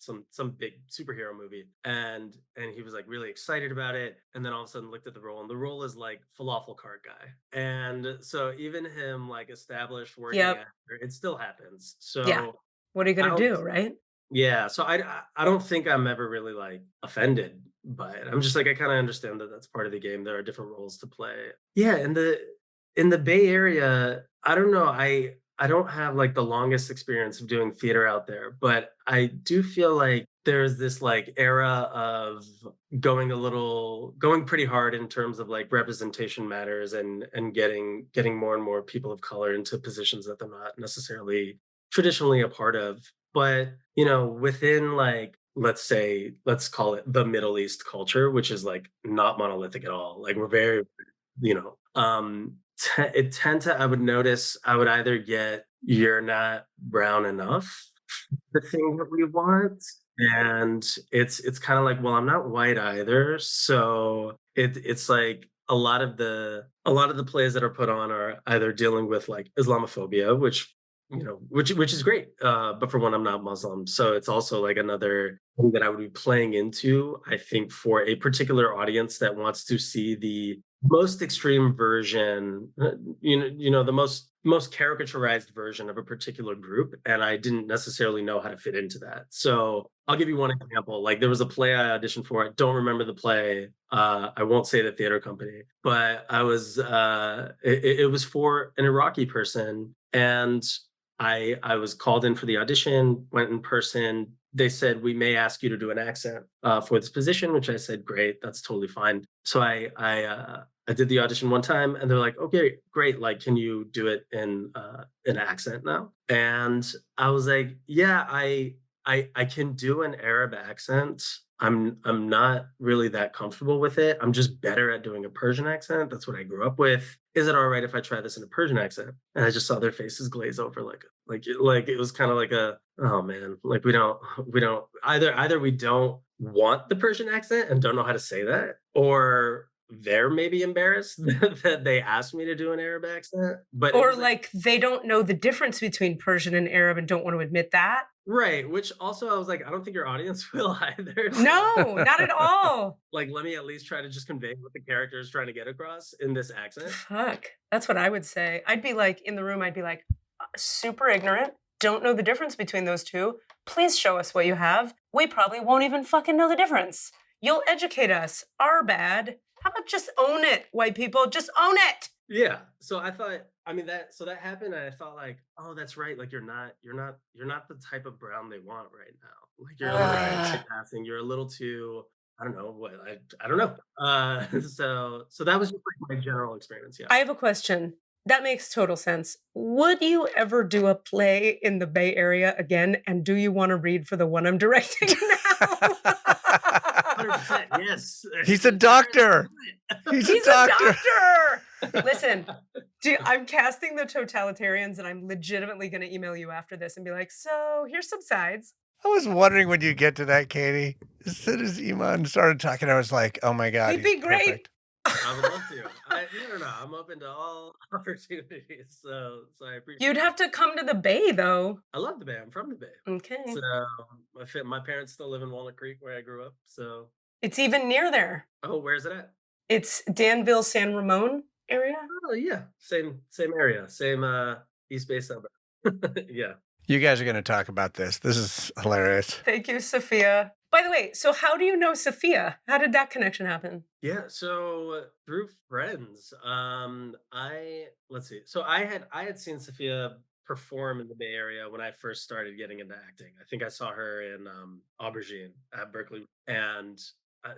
some big superhero movie," and he was like really excited about it. And then all of a sudden looked at the role, and the role is like falafel cart guy. And so even him, like established working actor, it still happens. So what are you gonna do, right? Yeah, so I don't think I'm ever really like offended by it. I'm just like, I kind of understand that that's part of the game. There are different roles to play. Yeah, in the Bay Area, I don't know. I don't have like the longest experience of doing theater out there, but I do feel like there's this like era of going pretty hard in terms of like representation matters and getting more and more people of color into positions that they're not necessarily traditionally a part of. But, within like, let's call it the Middle East culture, which is like not monolithic at all. Like we're very, I would notice I would either get, you're not brown enough, the thing that we want. And it's kind of like, well, I'm not white either. So it's like a lot of the plays that are put on are either dealing with like Islamophobia, which which is great. But for one, I'm not Muslim. So it's also like another thing that I would be playing into, I think, for a particular audience that wants to see the most extreme version, the most caricaturized version of a particular group. And I didn't necessarily know how to fit into that. So I'll give you one example. Like there was a play I auditioned for. I don't remember the play. I won't say the theater company, but I was, it was for an Iraqi person. And I was called in for the audition, went in person. They said, we may ask you to do an accent for this position, which I said, great, that's totally fine. So I did the audition one time and they're like, okay, great. Like, can you do it in an accent now? And I was like, yeah, I can do an Arab accent. I'm not really that comfortable with it. I'm just better at doing a Persian accent. That's what I grew up with. Is it all right if I try this in a Persian accent? And I just saw their faces glaze over like it was kind of like oh man, like we don't either we don't want the Persian accent and don't know how to say that, or they're maybe embarrassed that they asked me to do an Arab accent. Or like they don't know the difference between Persian and Arab and don't want to admit that. Right, which also I was like, I don't think your audience will either. So. No, not at all. Like, let me at least try to just convey what the character is trying to get across in this accent. Fuck, that's what I would say. I'd be like, in the room, I'd be like, super ignorant, don't know the difference between those two. Please show us what you have. We probably won't even fucking know the difference. You'll educate us. Our bad. How about just own it, white people? Just own it. Yeah. So I thought, that happened, and I thought like, oh, that's right. Like you're not the type of brown they want right now. Like you're a little too passing. You're a little too, I don't know what I don't know. So that was just like my general experience. Yeah. I have a question. That makes total sense. Would you ever do a play in the Bay Area again? And do you want to read for the one I'm directing now? 100%, yes. He's a doctor. He's a doctor. Listen, I'm casting the totalitarians and I'm legitimately going to email you after this and be like, so here's some sides. I was wondering when you get to that, Katie. As soon as Emon started talking, I was like, oh my God. He'd be great. Perfect. I would love to. I don't know. I'm open to all opportunities. So I appreciate You'd have to come to the Bay, though. I love the Bay. I'm from the Bay. Okay. So my parents still live in Walnut Creek where I grew up. So it's even near there. Oh, where's it at? It's Danville, San Ramon area. Oh, yeah. Same area. Same East Bay suburb. Yeah. You guys are going to talk about this. This is hilarious. Thank you, Safiya. By the way, so how do you know Safiya? How did that connection happen? Yeah, so through friends. Let's see. So I had seen Safiya perform in the Bay Area when I first started getting into acting. I think I saw her in Aubergine at Berkeley, and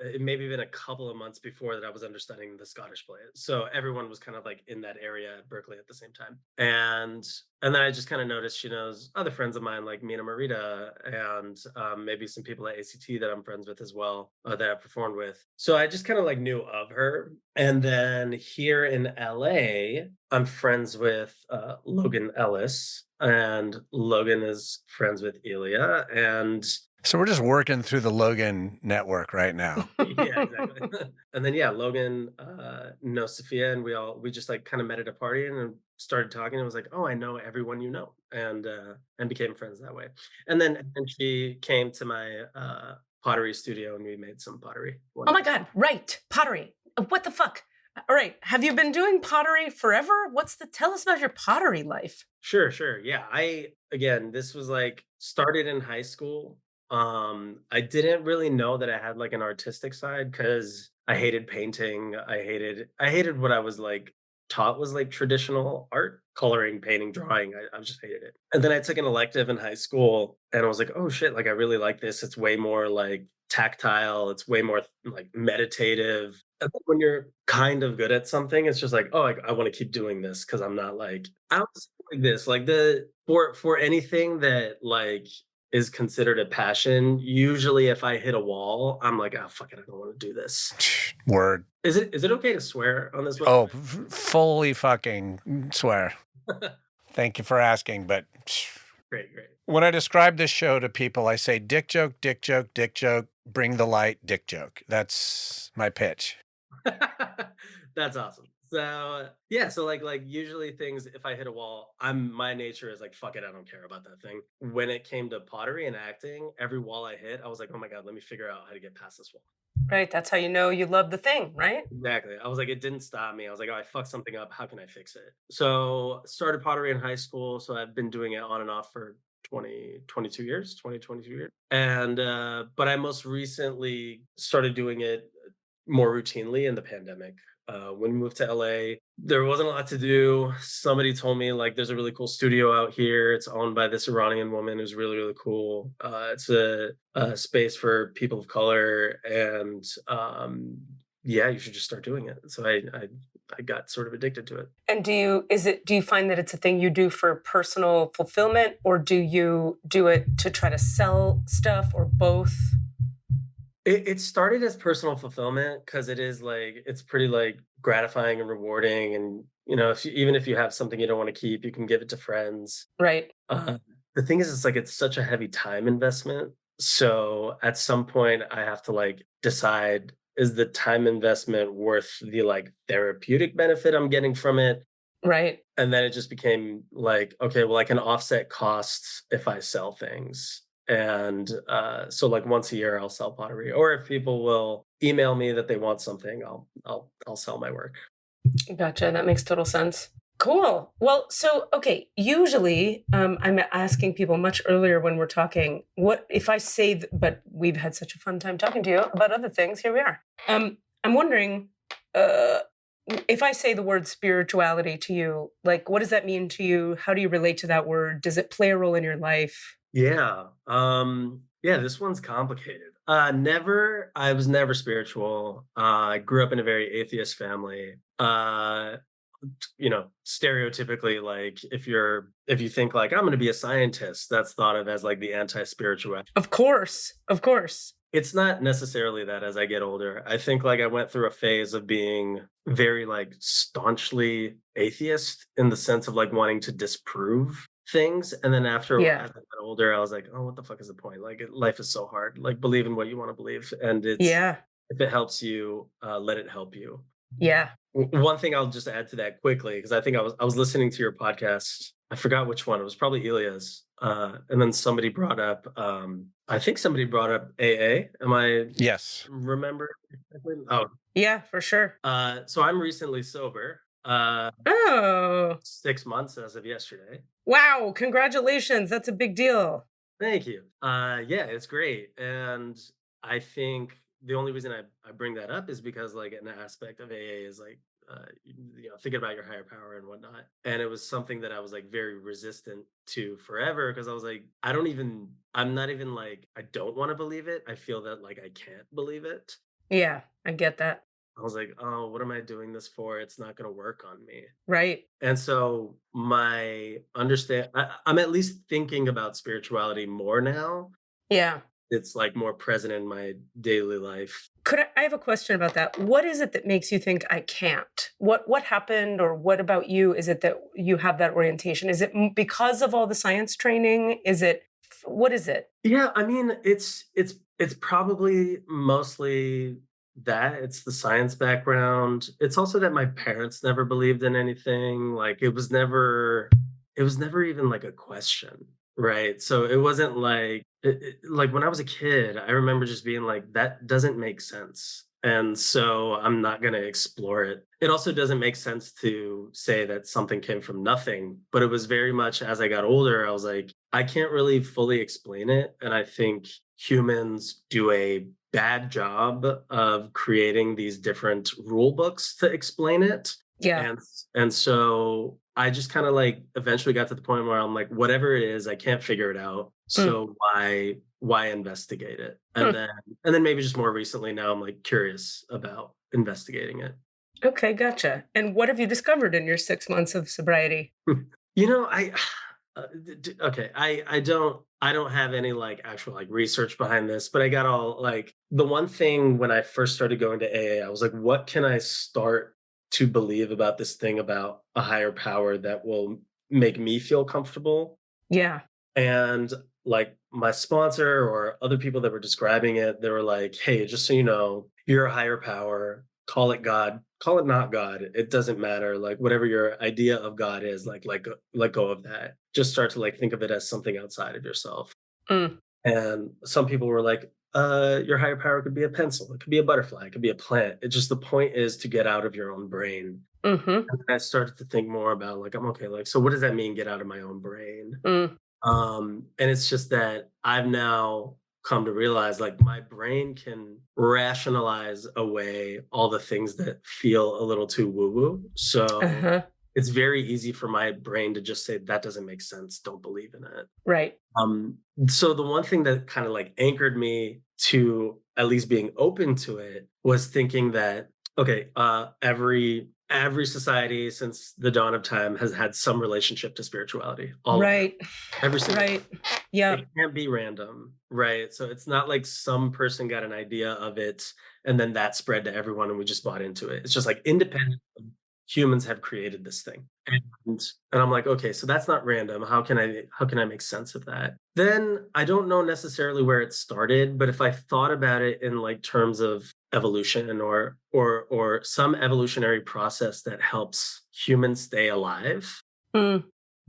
it maybe been a couple of months before that I was understudying the Scottish play. So everyone was kind of like in that area at Berkeley at the same time. And then I just kind of noticed she knows other friends of mine like Mina Marita and maybe some people at ACT that I'm friends with as well that I've performed with. So I just kind of like knew of her. And then here in LA, I'm friends with Logan Ellis, and Logan is friends with Ilya. And so we're just working through the Logan network right now. Yeah, exactly. And then Logan knows Safiya, and we just like kind of met at a party and started talking. It was like, oh, I know everyone you know, and became friends that way. And she came to my pottery studio, and we made some pottery. Oh my God! Right, pottery. What the fuck? All right, have you been doing pottery forever? Tell us about your pottery life. Sure. Yeah, this was like started in high school. I didn't really know that I had like an artistic side because I hated painting. I hated what I was like taught was like traditional art, coloring, painting, drawing. I just hated it. And then I took an elective in high school and I was like, oh shit, like I really like this. It's way more like tactile. It's way more like meditative. And then when you're kind of good at something, it's just like, oh, I want to keep doing this because I'm not like, I don't like this. Like for anything that like is considered a passion, usually if I hit a wall, I'm like, oh fuck it, I don't want to do this. Word. Is it okay to swear on this one? Oh, fully fucking swear. Thank you for asking, but great. When I describe this show to people, I say dick joke, dick joke, dick joke, bring the light, dick joke. That's my pitch. That's awesome. So yeah, so like usually things, if I hit a wall, my nature is like, fuck it, I don't care about that thing. When it came to pottery and acting, every wall I hit, I was like, oh my God, let me figure out how to get past this wall. Right. That's how you know you love the thing, right? Exactly. I was like, it didn't stop me. I was like, oh, I fucked something up. How can I fix it? So started pottery in high school. So I've been doing it on and off for 22 years. And but I most recently started doing it more routinely in the pandemic. When we moved to LA, there wasn't a lot to do. Somebody told me like there's a really cool studio out here. It's owned by this Iranian woman who's really, really cool. It's a space for people of color, and yeah, you should just start doing it. So I got sort of addicted to it. And do you find that it's a thing you do for personal fulfillment, or do you do it to try to sell stuff, or both? It started as personal fulfillment because it is like it's pretty like gratifying and rewarding, and even if you have something you don't want to keep, you can give it to friends. Right. The thing is, it's like it's such a heavy time investment. So at some point, I have to like decide, is the time investment worth the like therapeutic benefit I'm getting from it? Right. And then it just became like, okay, well, I can offset costs if I sell things. And so like once a year I'll sell pottery, or if people will email me that they want something, I'll sell my work. Gotcha. That makes total sense. Cool. Well, so okay, usually I'm asking people much earlier when we're talking, what if I say but we've had such a fun time talking to you about other things. Here we are. I'm wondering if I say the word spirituality to you, like what does that mean to you? How do you relate to that word? Does it play a role in your life? Yeah. Yeah, this one's complicated. I was never spiritual. I grew up in a very atheist family. Stereotypically, like if you think like I'm going to be a scientist, that's thought of as like the anti-spiritual. Of course. It's not necessarily that. As I get older, I think like I went through a phase of being very like staunchly atheist in the sense of like wanting to disprove things, and then after as I got older, I was like, oh, what the fuck is the point? Like life is so hard. Like believe in what you want to believe, and if it helps you, let it help you. Yeah. One thing I'll just add to that quickly, because I think I was listening to your podcast. I forgot which one. It was probably Ilya's. And then somebody brought up, I think somebody brought up AA. Am I? Yes. Remember? Oh. Yeah, for sure. So I'm recently sober. 6 months as of yesterday. Wow. Congratulations. That's a big deal. Thank you. Yeah, it's great. And I think the only reason I bring that up is because like an aspect of AA is like, thinking about your higher power and whatnot. And it was something that I was like very resistant to forever, because I was like, I'm not even like, I don't want to believe it. I feel that like I can't believe it. Yeah, I get that. I was like, oh, what am I doing this for? It's not going to work on me. Right. And so I'm at least thinking about spirituality more now. Yeah. It's like more present in my daily life. I have a question about that. What is it that makes you think I can't? What happened, or what about you? Is it that you have that orientation? Is it because of all the science training? What is it? Yeah, I mean, it's probably mostly that. It's the science background. It's also that my parents never believed in anything. Like it was never even like a question. Right. So it wasn't like, like when I was a kid, I remember just being like, that doesn't make sense. And so I'm not going to explore it. It also doesn't make sense to say that something came from nothing. But it was very much as I got older, I was like, I can't really fully explain it. And I think humans do a bad job of creating these different rule books to explain it. Yeah. And so I just kind of like eventually got to the point where I'm like, whatever it is, I can't figure it out. So why investigate it? And then maybe just more recently now I'm like curious about investigating it. Okay, gotcha. And what have you discovered in your 6 months of sobriety? I don't have any like actual like research behind this, but I got all like the one thing when I first started going to AA, I was like, what can I start to believe about this thing about a higher power that will make me feel comfortable? Yeah. And like my sponsor or other people that were describing it, they were like, hey, just so you know, you're a higher power. call it God, call it not God. It doesn't matter. Like whatever your idea of God is, like let go of that. Just start to like think of it as something outside of yourself. Mm. And some people were like, your higher power could be a pencil, it could be a butterfly, it could be a plant. It's just the point is to get out of your own brain. Mm-hmm. And I started to think more about like, I'm okay, like, so what does that mean, get out of my own brain? Mm. And it's just that I've now come to realize like my brain can rationalize away all the things that feel a little too woo-woo. So it's very easy for my brain to just say, that doesn't make sense, don't believe in it. Right. So the one thing that kind of like anchored me to at least being open to it was thinking that, okay, every society since the dawn of time has had some relationship to spirituality. Right. Every single right. Yeah. It can't be random, right? So it's not like some person got an idea of it and then that spread to everyone and we just bought into it. It's just like independent humans have created this thing. And I'm like, okay, so that's not random. How can I make sense of that? Then I don't know necessarily where it started, but if I thought about it in like terms of evolution or some evolutionary process that helps humans stay alive,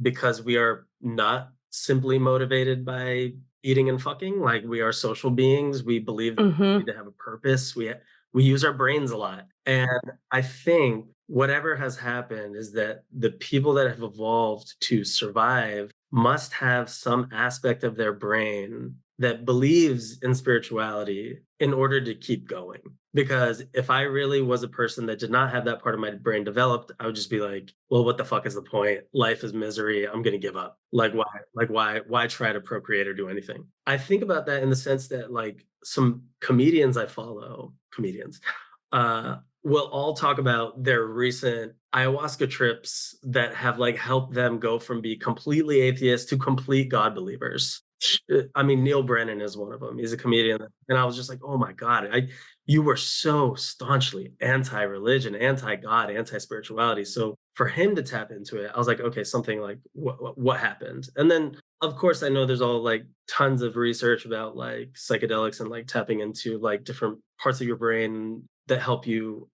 because we are not simply motivated by eating and fucking, like we are social beings. We believe that we need to have a purpose. We use our brains a lot. And I think whatever has happened is that the people that have evolved to survive must have some aspect of their brain that believes in spirituality in order to keep going. Because if I really was a person that did not have that part of my brain developed, I would just be like, well, what the fuck is the point? Life is misery. I'm going to give up. Like, why try to procreate or do anything? I think about that in the sense that like some comedians I follow, will all talk about their recent ayahuasca trips that have like helped them go from be completely atheist to complete God believers. I mean, Neil Brennan is one of them. He's a comedian. And I was just like, oh my God, you were so staunchly anti-religion, anti-God, anti-spirituality. So for him to tap into it, I was like, okay, something like what happened? And then of course, I know there's all like tons of research about like psychedelics and like tapping into like different parts of your brain that help you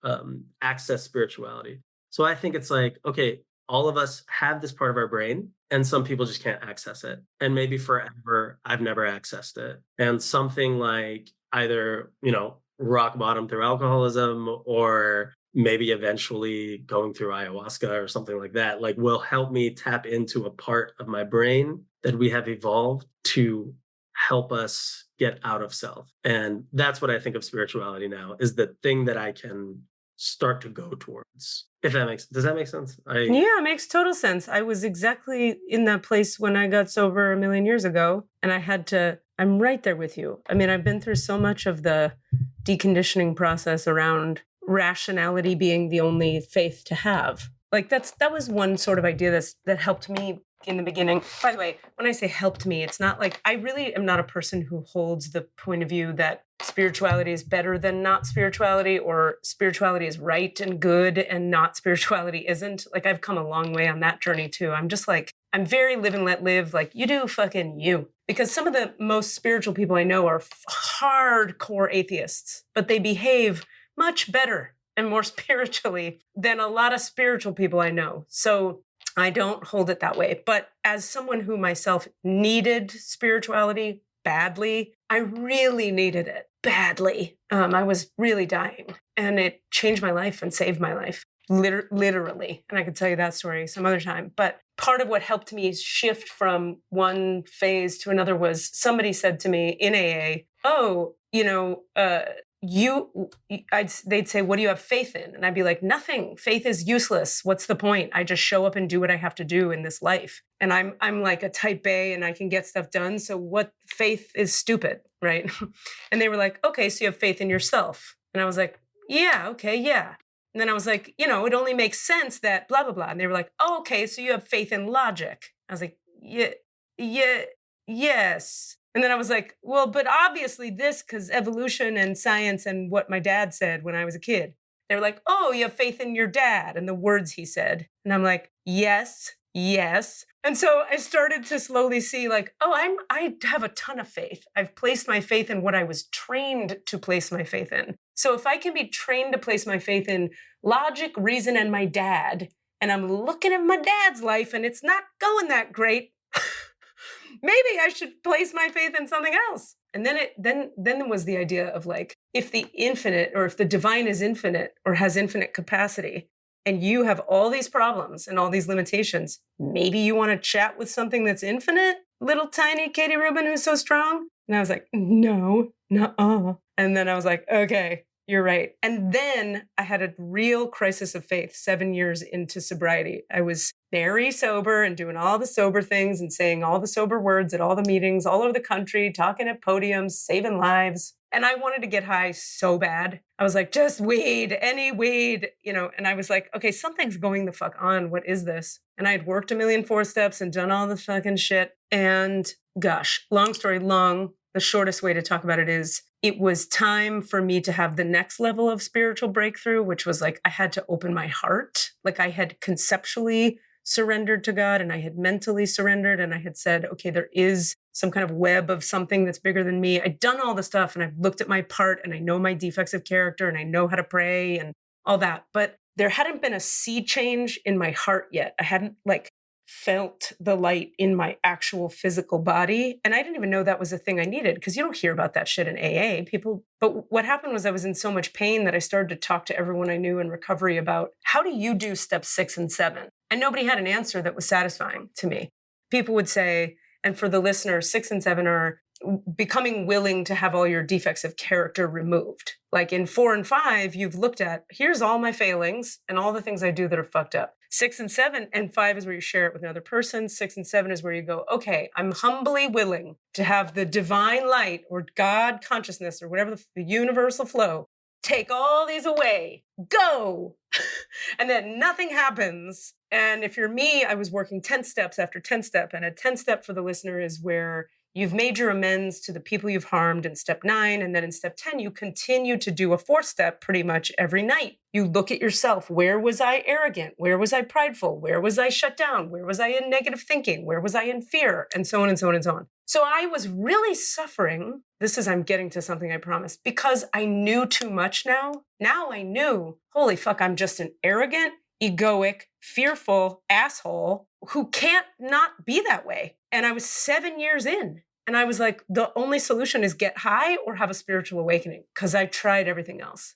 access spirituality. So I think it's like, okay, all of us have this part of our brain and some people just can't access it. And maybe forever, I've never accessed it. And something like either, rock bottom through alcoholism or maybe eventually going through ayahuasca or something like that, like will help me tap into a part of my brain that we have evolved to help us get out of self. And that's what I think of spirituality now, is the thing that I can start to go towards. Does that make sense? Yeah, it makes total sense. I was exactly in that place when I got sober a million years ago, and I'm right there with you. I mean, I've been through so much of the deconditioning process around rationality being the only faith to have. Like that was one sort of idea that helped me in the beginning. By the way, when I say helped me, it's not like I really am not a person who holds the point of view that spirituality is better than not spirituality, or spirituality is right and good and not spirituality isn't. Like I've come a long way on that journey too. I'm just like, I'm very live and let live. Like you do fucking you. Because some of the most spiritual people I know are hardcore atheists, but they behave much better and more spiritually than a lot of spiritual people I know. So I don't hold it that way. But as someone who myself needed spirituality badly, I really needed it badly. I was really dying, and it changed my life and saved my life, literally. And I could tell you that story some other time. But part of what helped me shift from one phase to another was somebody said to me in AA, oh, they'd say, what do you have faith in? And I'd be like, nothing. Faith is useless. What's the point? I just show up and do what I have to do in this life. And I'm like a type A and I can get stuff done. So what faith is stupid, right? And they were like, okay, so you have faith in yourself. And I was like, yeah, okay, yeah. And then I was like, it only makes sense that blah, blah, blah. And they were like, oh, okay, so you have faith in logic. I was like, yes. And then I was like, well, but obviously because evolution and science and what my dad said when I was a kid. They were like, oh, you have faith in your dad and the words he said. And I'm like, yes. And so I started to slowly see like, oh, I have a ton of faith. I've placed my faith in what I was trained to place my faith in. So if I can be trained to place my faith in logic, reason, and my dad, and I'm looking at my dad's life and it's not going that great, maybe I should place my faith in something else. And then was the idea of like, if the infinite or if the divine is infinite or has infinite capacity, and you have all these problems and all these limitations, maybe you want to chat with something that's infinite, little tiny Katie Rubin who's so strong? And I was like, no, nuh-uh. And then I was like, okay, you're right. And then I had a real crisis of faith 7 years into sobriety. I was very sober and doing all the sober things and saying all the sober words at all the meetings all over the country, talking at podiums, saving lives. And I wanted to get high so bad. I was like, just weed, any weed, and I was like, okay, something's going the fuck on. What is this? And I had worked 1,000,004 steps and done all the fucking shit. And gosh, long story long, the shortest way to talk about it is it was time for me to have the next level of spiritual breakthrough, which was like, I had to open my heart. Like I had conceptually surrendered to God and I had mentally surrendered and I had said, okay, there is some kind of web of something that's bigger than me. I'd done all the stuff and I've looked at my part and I know my defects of character and I know how to pray and all that. But there hadn't been a sea change in my heart yet. I hadn't like felt the light in my actual physical body. And I didn't even know that was a thing I needed because you don't hear about that shit in AA. But what happened was I was in so much pain that I started to talk to everyone I knew in recovery about how do you do steps 6 and 7? And nobody had an answer that was satisfying to me. People would say, and for the listener, 6 and 7 are becoming willing to have all your defects of character removed. Like in 4 and 5, you've looked at, here's all my failings and all the things I do that are fucked up. 6 and 7 and 5 is where you share it with another person. 6 and 7 is where you go, okay, I'm humbly willing to have the divine light or God consciousness or whatever the universal flow, take all these away, go. And then nothing happens. And if you're me, I was working 10 steps after 10 step. And a 10 step for the listener is where you've made your amends to the people you've harmed in step 9. And then in step 10, you continue to do a 4th step pretty much every night. You look at yourself. Where was I arrogant? Where was I prideful? Where was I shut down? Where was I in negative thinking? Where was I in fear? And so on and so on and so on. So I was really suffering. I'm getting to something I promised, because I knew too much now. Now I knew, holy fuck, I'm just an arrogant, egoic, fearful asshole who can't not be that way. And I was 7 years in. And I was like, the only solution is get high or have a spiritual awakening, because I tried everything else.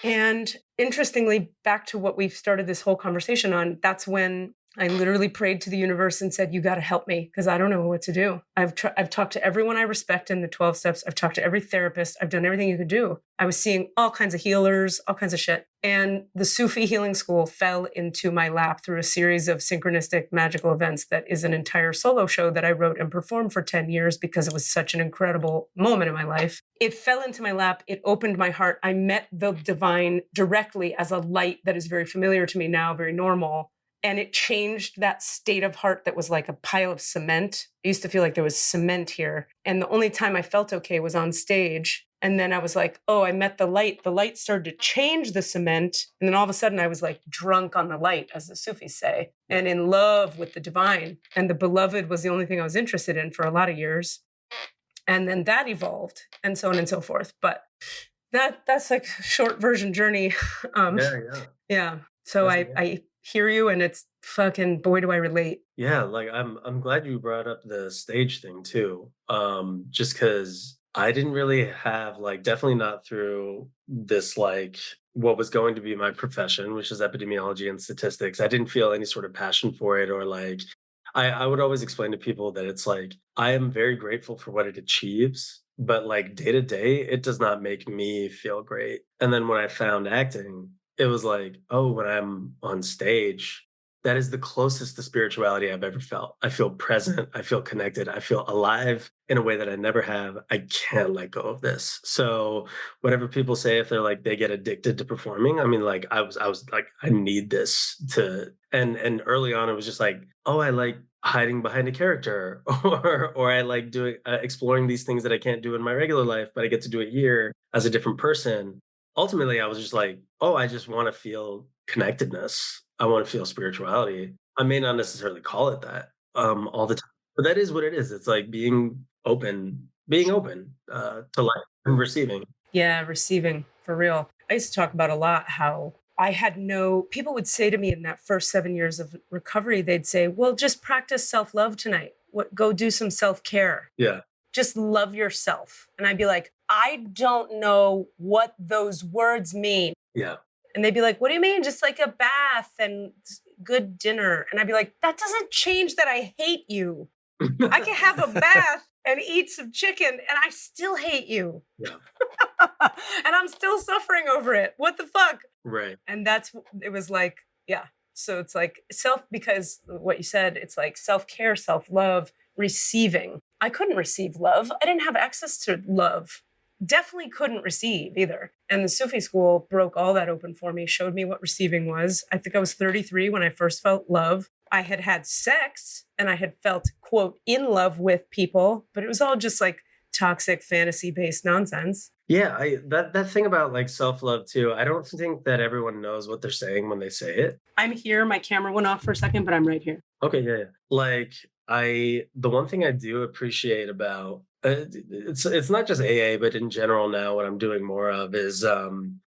And interestingly, back to what we've started this whole conversation on, that's when I literally prayed to the universe and said, you got to help me because I don't know what to do. I've talked to everyone I respect in the 12 steps. I've talked to every therapist. I've done everything you could do. I was seeing all kinds of healers, all kinds of shit. And the Sufi healing school fell into my lap through a series of synchronistic magical events that is an entire solo show that I wrote and performed for 10 years because it was such an incredible moment in my life. It fell into my lap. It opened my heart. I met the divine directly as a light that is very familiar to me now, very normal. And it changed that state of heart that was like a pile of cement. I used to feel like there was cement here. And the only time I felt okay was on stage. And then I was like, oh, I met the light. The light started to change the cement. And then all of a sudden I was like drunk on the light, as the Sufis say, and in love with the divine. And the beloved was the only thing I was interested in for a lot of years. And then that evolved and so on and so forth. But that's like a short version journey. Yeah. So I hear you, and it's fucking, boy, do I relate. Yeah, like I'm glad you brought up the stage thing too. Just because I didn't really have, like, definitely not through this, like, what was going to be my profession, which is epidemiology and statistics. I didn't feel any sort of passion for it, or like, I would always explain to people that it's like, I am very grateful for what it achieves, but like day to day, it does not make me feel great. And then when I found acting, it was like, oh, when I'm on stage, that is the closest to spirituality I've ever felt. I feel present. I feel connected. I feel alive in a way that I never have. I can't let go of this. So whatever people say, if they're like, they get addicted to performing, I mean, like, I was like, I need this to, and early on, it was just like, oh, I like hiding behind a character, or I like doing, exploring these things that I can't do in my regular life, but I get to do it here as a different person. Ultimately, I was just like, oh, I just want to feel connectedness. I want to feel spirituality. I may not necessarily call it that, all the time. But that is what it is. It's like being open to life and receiving. Yeah, receiving for real. I used to talk about a lot how people would say to me in that first 7 years of recovery, they'd say, well, just practice self-love tonight. Go do some self-care. Yeah. Just love yourself. And I'd be like, I don't know what those words mean. Yeah. And they'd be like, what do you mean? Just like a bath and good dinner. And I'd be like, that doesn't change that I hate you. I can have a bath and eat some chicken and I still hate you. Yeah. And I'm still suffering over it. What the fuck? Right. And it was like, yeah. So it's like because what you said, it's like self-care, self-love, receiving. I couldn't receive love. I didn't have access to love. Definitely couldn't receive either. And the Sufi school broke all that open for me, showed me what receiving was. I think I was 33 when I first felt love. I had had sex and I had felt, quote, in love with people, but it was all just like toxic fantasy-based nonsense. Yeah, that thing about like self-love too, I don't think that everyone knows what they're saying when they say it. I'm here. My camera went off for a second, but I'm right here. Okay, yeah. Like the one thing I do appreciate about it's not just AA, but in general now what I'm doing more of is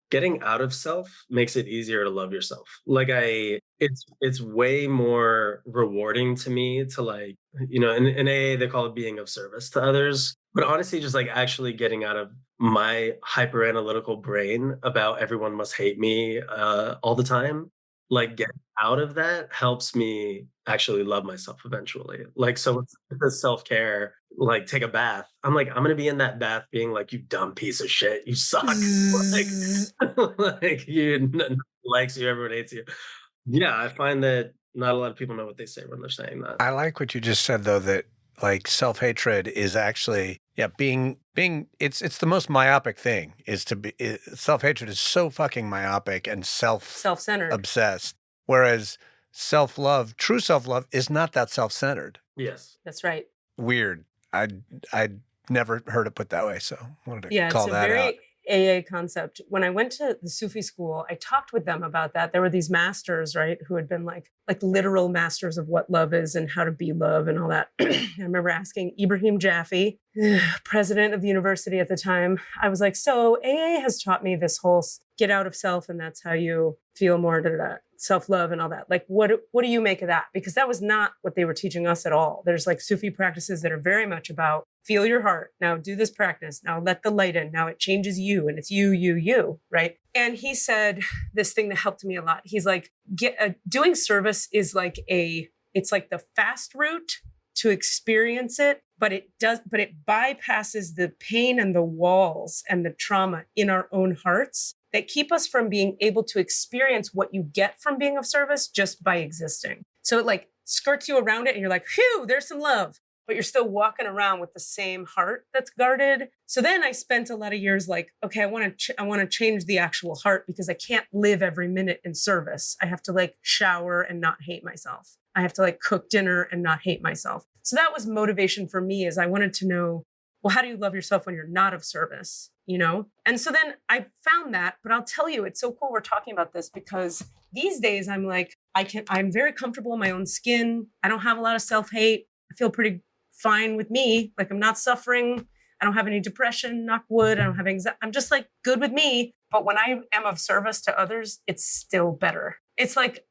getting out of self makes it easier to love yourself. Like it's way more rewarding to me to like, in AA they call it being of service to others. But honestly, just like actually getting out of my hyper analytical brain about everyone must hate me all the time, like getting out of that helps me actually love myself eventually. Like, so it's the self-care, like take a bath. I'm like, I'm going to be in that bath being like, you dumb piece of shit. You suck. like nobody likes you, everyone hates you. Yeah. I find that not a lot of people know what they say when they're saying that. I like what you just said though, that like self-hatred is actually, being it's the most myopic thing is to be, self-hatred is so fucking myopic and self-centered, obsessed. Whereas self-love, true self-love is not that self-centered. Yes. That's right. Weird. I'd never heard it put that way. So I wanted to call that out. AA concept. When I went to the Sufi school, I talked with them about that. There were these masters, right, who had been like literal masters of what love is and how to be love and all that. I remember asking Ibrahim Jaffe, president of the university at the time, I was like, so AA has taught me this whole get out of self and that's how you feel more self-love and all that. Like, what do you make of that? Because that was not what they were teaching us at all. There's like Sufi practices that are very much about feel your heart. Now do this practice. Now let the light in. Now it changes you and it's you, right? And he said this thing that helped me a lot. He's like, doing service is like it's like the fast route to experience it, but it bypasses the pain and the walls and the trauma in our own hearts that keep us from being able to experience what you get from being of service just by existing. So it like skirts you around it and you're like, phew, there's some love, but you're still walking around with the same heart that's guarded. So then I spent a lot of years like, okay, I want to change the actual heart because I can't live every minute in service. I have to like shower and not hate myself. I have to like cook dinner and not hate myself. So that was motivation for me, is I wanted to know, well, how do you love yourself when you're not of service? And so then I found that, but I'll tell you, it's so cool we're talking about this because these days I'm like, I'm very comfortable in my own skin. I don't have a lot of self-hate. I feel pretty fine with me. Like I'm not suffering. I don't have any depression, knock wood. I don't have anxiety. I'm just like good with me. But when I am of service to others, it's still better. It's like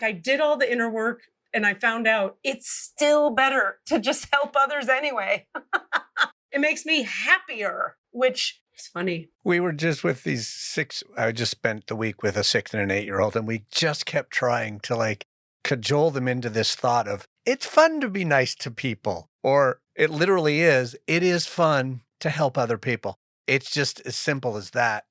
I did all the inner work and I found out it's still better to just help others anyway. It makes me happier, which is funny. We were just with I just spent the week with a 6 and an 8-year-old, and we just kept trying to like cajole them into this thought of it's fun to be nice to people, or it literally is. It is fun to help other people. It's just as simple as that.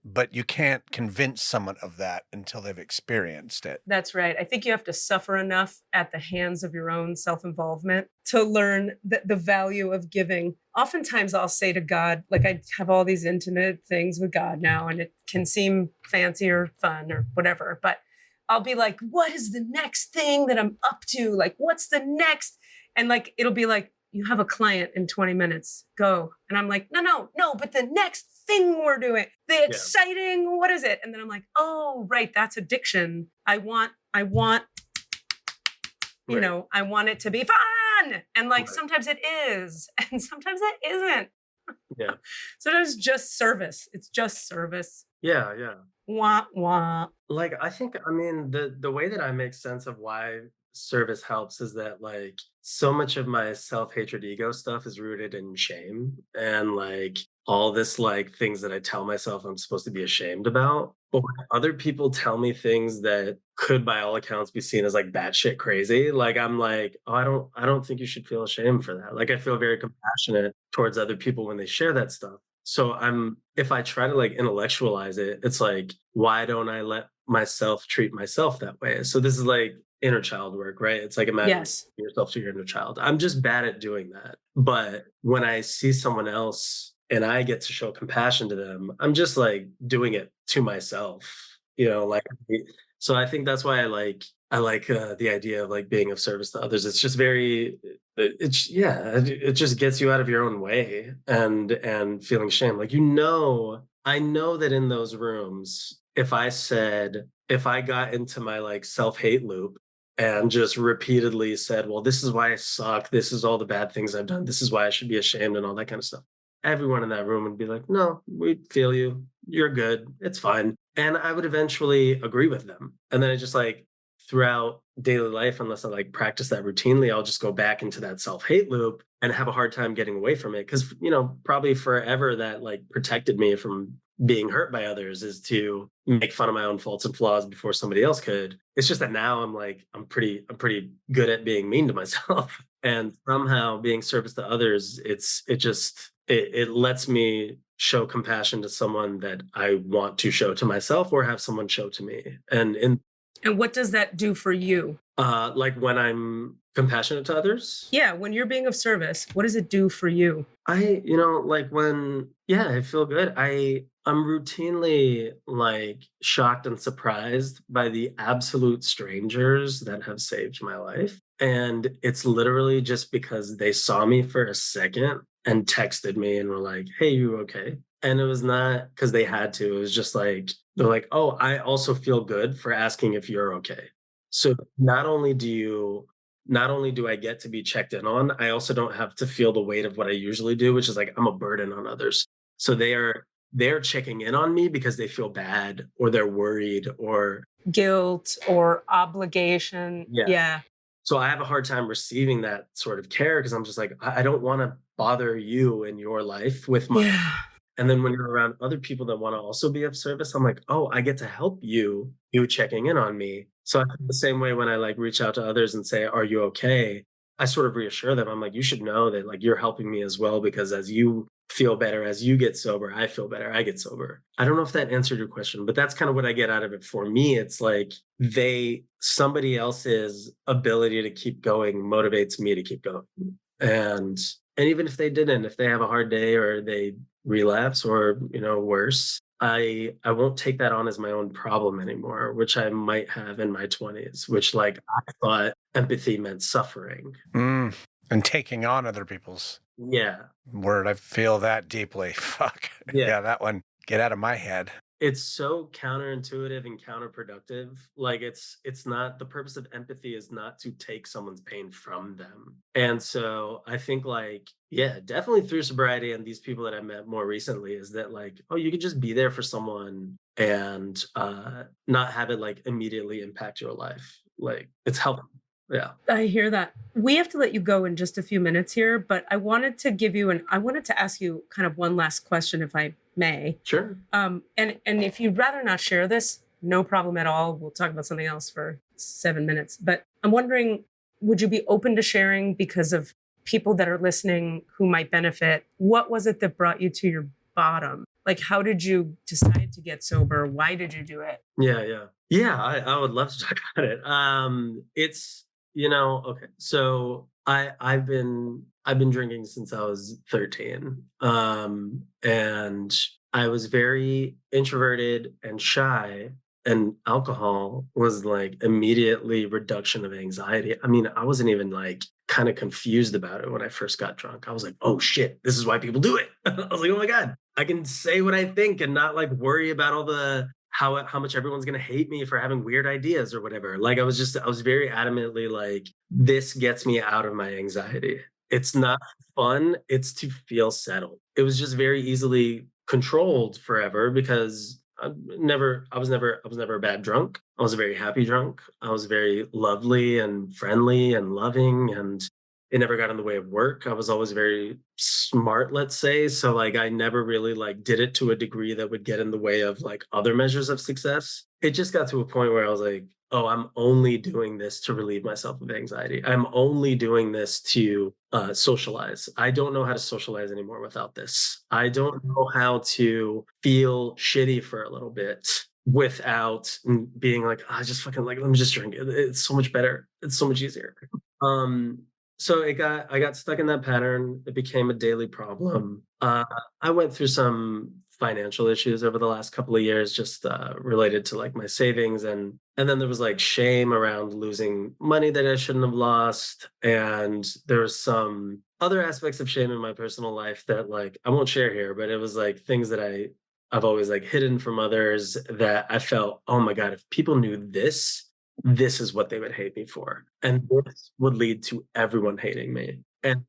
But you can't convince someone of that until they've experienced it. That's right. I think you have to suffer enough at the hands of your own self-involvement to learn the value of giving. Oftentimes I'll say to God, like I have all these intimate things with God now, and it can seem fancy or fun or whatever, but I'll be like, what is the next thing that I'm up to? Like, what's the next? And like, it'll be like, you have a client in 20 minutes, go. And I'm like, no, but the next thing we're doing, the exciting, what is it? And then I'm like, oh, right, that's addiction. I want you know, I want it to be fun. And like, sometimes it is, and sometimes it isn't. Yeah. Sometimes just service. It's just service. Yeah. Yeah. Wah, wah. Like, I think, I mean, the way that I make sense of why service helps is that like so much of my self-hatred ego stuff is rooted in shame and like all this like things that I tell myself I'm supposed to be ashamed about. But when other people tell me things that could by all accounts be seen as like batshit crazy, like I'm like, oh, I don't think you should feel ashamed for that. Like I feel very compassionate towards other people when they share that stuff. So if I try to like intellectualize it, it's like, why don't I let myself treat myself that way? So this is like inner child work, right? It's like imagine yourself to your inner child. I'm just bad at doing that. But when I see someone else and I get to show compassion to them, I'm just like doing it to myself, you know, like, so I think that's why I like the idea of like being of service to others. It's just very, it just gets you out of your own way and feeling shame. Like, I know that in those rooms, if I got into my like self-hate loop and just repeatedly said, well, this is why I suck. This is all the bad things I've done. This is why I should be ashamed and all that kind of stuff. Everyone in that room would be like, no, we feel you. You're good. It's fine. And I would eventually agree with them. And then it just like throughout daily life, unless I like practice that routinely, I'll just go back into that self-hate loop and have a hard time getting away from it. Cause you know, probably forever that like protected me from being hurt by others is to make fun of my own faults and flaws before somebody else could. It's just that now I'm pretty good at being mean to myself. And somehow being service to others, it lets me show compassion to someone that I want to show to myself or have someone show to me. And what does that do for you? Like when I'm compassionate to others? Yeah, when you're being of service, what does it do for you? I feel good. I'm routinely like shocked and surprised by the absolute strangers that have saved my life. And it's literally just because they saw me for a second and texted me and were like, hey, you okay? And it was not because they had to. It was just like, they're like, oh, I also feel good for asking if you're okay. So not only do I get to be checked in on, I also don't have to feel the weight of what I usually do, which is like I'm a burden on others. So they're checking in on me because they feel bad or they're worried or guilt or obligation. Yeah. So I have a hard time receiving that sort of care because I'm just like, I don't want to bother you in your life with my. Yeah. And then when you're around other people that want to also be of service, I'm like, oh, I get to help you checking in on me. So I feel the same way when I like reach out to others and say, are you okay? I sort of reassure them. I'm like, you should know that like you're helping me as well, because as you feel better, as you get sober, I feel better, I get sober. I don't know if that answered your question, but that's kind of what I get out of it. For me, it's like somebody else's ability to keep going motivates me to keep going. And even if they didn't, if they have a hard day or they relapse or, worse, I won't take that on as my own problem anymore, which I might have in my 20s, which like I thought empathy meant suffering. And taking on other people's word. I feel that deeply. Fuck. Yeah, that one. Get out of my head. It's so counterintuitive and counterproductive. Like it's not, the purpose of empathy is not to take someone's pain from them. And so I think like, definitely through sobriety and these people that I met more recently is that like, oh, you could just be there for someone and not have it like immediately impact your life. Like it's helpful. Yeah. I hear that. We have to let you go in just a few minutes here, but I wanted to ask you kind of one last question, if I may. Sure. And if you'd rather not share this, no problem at all. We'll talk about something else for 7 minutes. But I'm wondering, would you be open to sharing because of people that are listening who might benefit? What was it that brought you to your bottom? Like, how did you decide to get sober? Why did you do it? Yeah. I would love to talk about it. It's, okay. So I've been drinking since I was 13. And I was very introverted and shy, and alcohol was like immediately reduction of anxiety. I mean, I wasn't even like kind of confused about it when I first got drunk. I was like, oh shit, this is why people do it. I was like, oh my God, I can say what I think and not like worry about all the how much everyone's going to hate me for having weird ideas or whatever. Like I was very adamantly like, this gets me out of my anxiety. It's not fun. It's to feel settled. It was just very easily controlled forever because I was never a bad drunk. I was a very happy drunk. I was very lovely and friendly and loving, and it never got in the way of work. I was always very smart, let's say. So like I never really like did it to a degree that would get in the way of like other measures of success. It just got to a point where I was like, oh, I'm only doing this to relieve myself of anxiety. I'm only doing this to socialize. I don't know how to socialize anymore without this. I don't know how to feel shitty for a little bit without being like, I just fucking like, let me just drink it. It's so much better. It's so much easier. So I got stuck in that pattern. It became a daily problem. I went through some financial issues over the last couple of years, just related to like my savings, and then there was like shame around losing money that I shouldn't have lost, and there was some other aspects of shame in my personal life that like I won't share here, but it was like things that I've always like hidden from others that I felt, oh my God, if people knew this is what they would hate me for. And this would lead to everyone hating me. And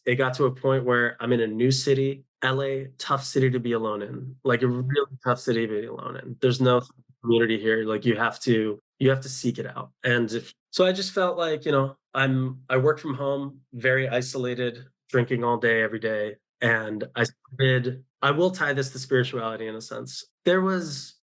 it got to a point where I'm in a new city, LA, tough city to be alone in, like a really tough city to be alone in. There's no community here. Like you have to seek it out. And so I just felt like, I work from home, very isolated, drinking all day, every day. And I will tie this to spirituality in a sense. There was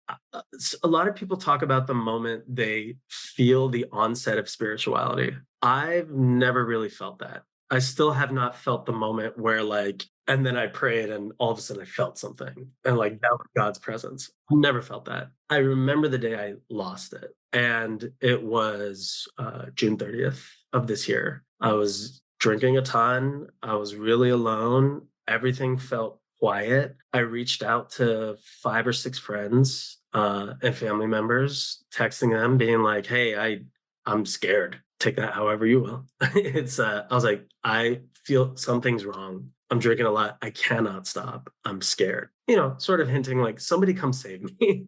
a lot of people talk about the moment they feel the onset of spirituality. I've never really felt that. I still have not felt the moment where like, and then I prayed and all of a sudden I felt something and like that was God's presence. I've never felt that. I remember the day I lost it, and it was June 30th of this year. I was drinking a ton. I was really alone. Everything felt quiet. I reached out to 5 or 6 friends and family members, texting them, being like, "Hey, I'm scared. Take that however you will." I was like, I feel something's wrong. I'm drinking a lot. I cannot stop. I'm scared. Sort of hinting like, somebody come save me,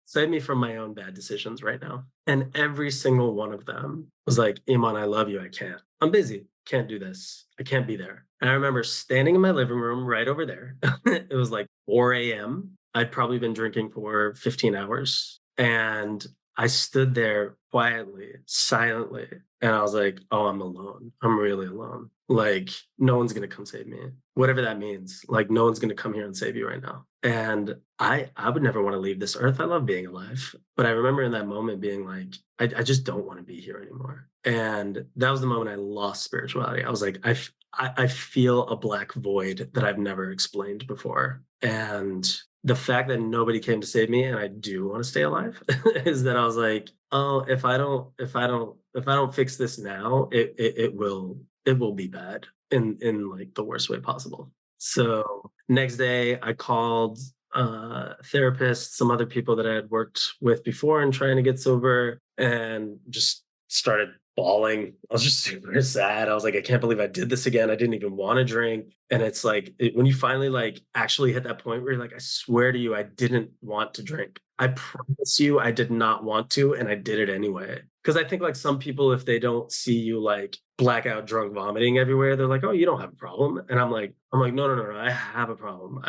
save me from my own bad decisions right now. And every single one of them was like, Emon, I love you. I can't. I'm busy. Can't do this. I can't be there. And I remember standing in my living room right over there. It was like 4 a.m. I'd probably been drinking for 15 hours. And I stood there quietly, silently. And I was like, oh, I'm alone. I'm really alone. Like, no one's going to come save me. Whatever that means. Like, no one's going to come here and save you right now. And I would never want to leave this earth. I love being alive. But I remember in that moment being like, I just don't want to be here anymore. And that was the moment I lost spirituality. I was like, I feel a black void that I've never explained before. And the fact that nobody came to save me and I do want to stay alive is that I was like, oh, if I don't fix this now, it will be bad in like the worst way possible. So next day I called therapists, some other people that I had worked with before and trying to get sober, and just started bawling. I was just super sad. I was like, I can't believe I did this again. I didn't even want to drink. And it's like, when you finally like actually hit that point where you're like, I swear to you, I didn't want to drink. I promise you, I did not want to, and I did it anyway. Because I think like some people, if they don't see you like blackout drunk vomiting everywhere, they're like, oh, you don't have a problem. And I'm like, no, I have a problem.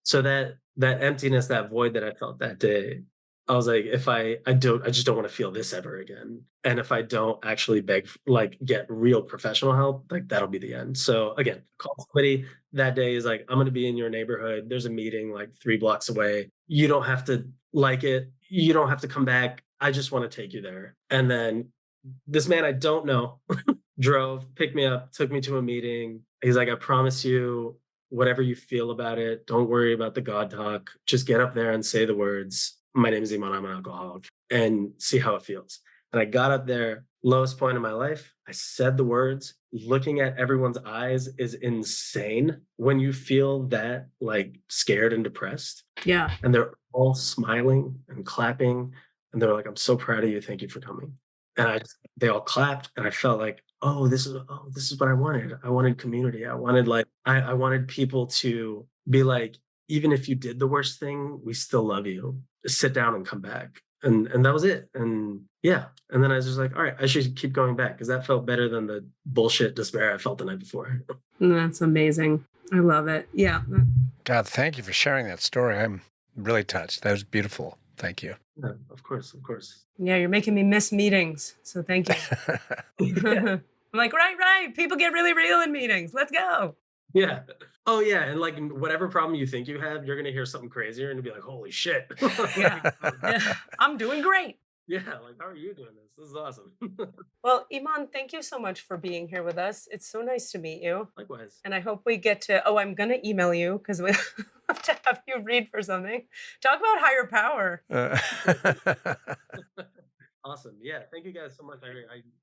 So that emptiness, that void that I felt that day, I was like, if I just don't want to feel this ever again. And if I don't actually get real professional help, like that'll be the end. So again, call somebody that day, is like, I'm going to be in your neighborhood. There's a meeting like 3 blocks away. You don't have to like it. You don't have to come back. I just want to take you there. And then this man I don't know drove, picked me up, took me to a meeting. He's like, I promise you, whatever you feel about it, don't worry about the God talk. Just get up there and say the words. My name is Emon, I'm an alcoholic, and see how it feels. And I got up there, lowest point in my life. I said the words. Looking at everyone's eyes is insane when you feel that like scared and depressed. Yeah. And they're all smiling and clapping. And they're like, I'm so proud of you. Thank you for coming. And they all clapped, and I felt like, this is what I wanted. I wanted community. I wanted people to be like, even if you did the worst thing, we still love you. sit down and come back. And that was it. And yeah. And then I was just like, all right, I should keep going back because that felt better than the bullshit despair I felt the night before. That's amazing. I love it. Yeah. God, thank you for sharing that story. I'm really touched. That was beautiful. Thank you. Yeah, of course. Yeah, you're making me miss meetings. So thank you. Yeah. I'm like, right. People get really real in meetings. Let's go. Yeah. Oh, yeah. And like whatever problem you think you have, you're going to hear something crazier and you'll be like, holy shit. Yeah. I'm doing great. Yeah. Like, how are you doing this? This is awesome. Well, Emon, thank you so much for being here with us. It's so nice to meet you. Likewise. And I hope we get to, I'm going to email you because we have to have you read for something. Talk about higher power. Awesome. Yeah. Thank you guys so much.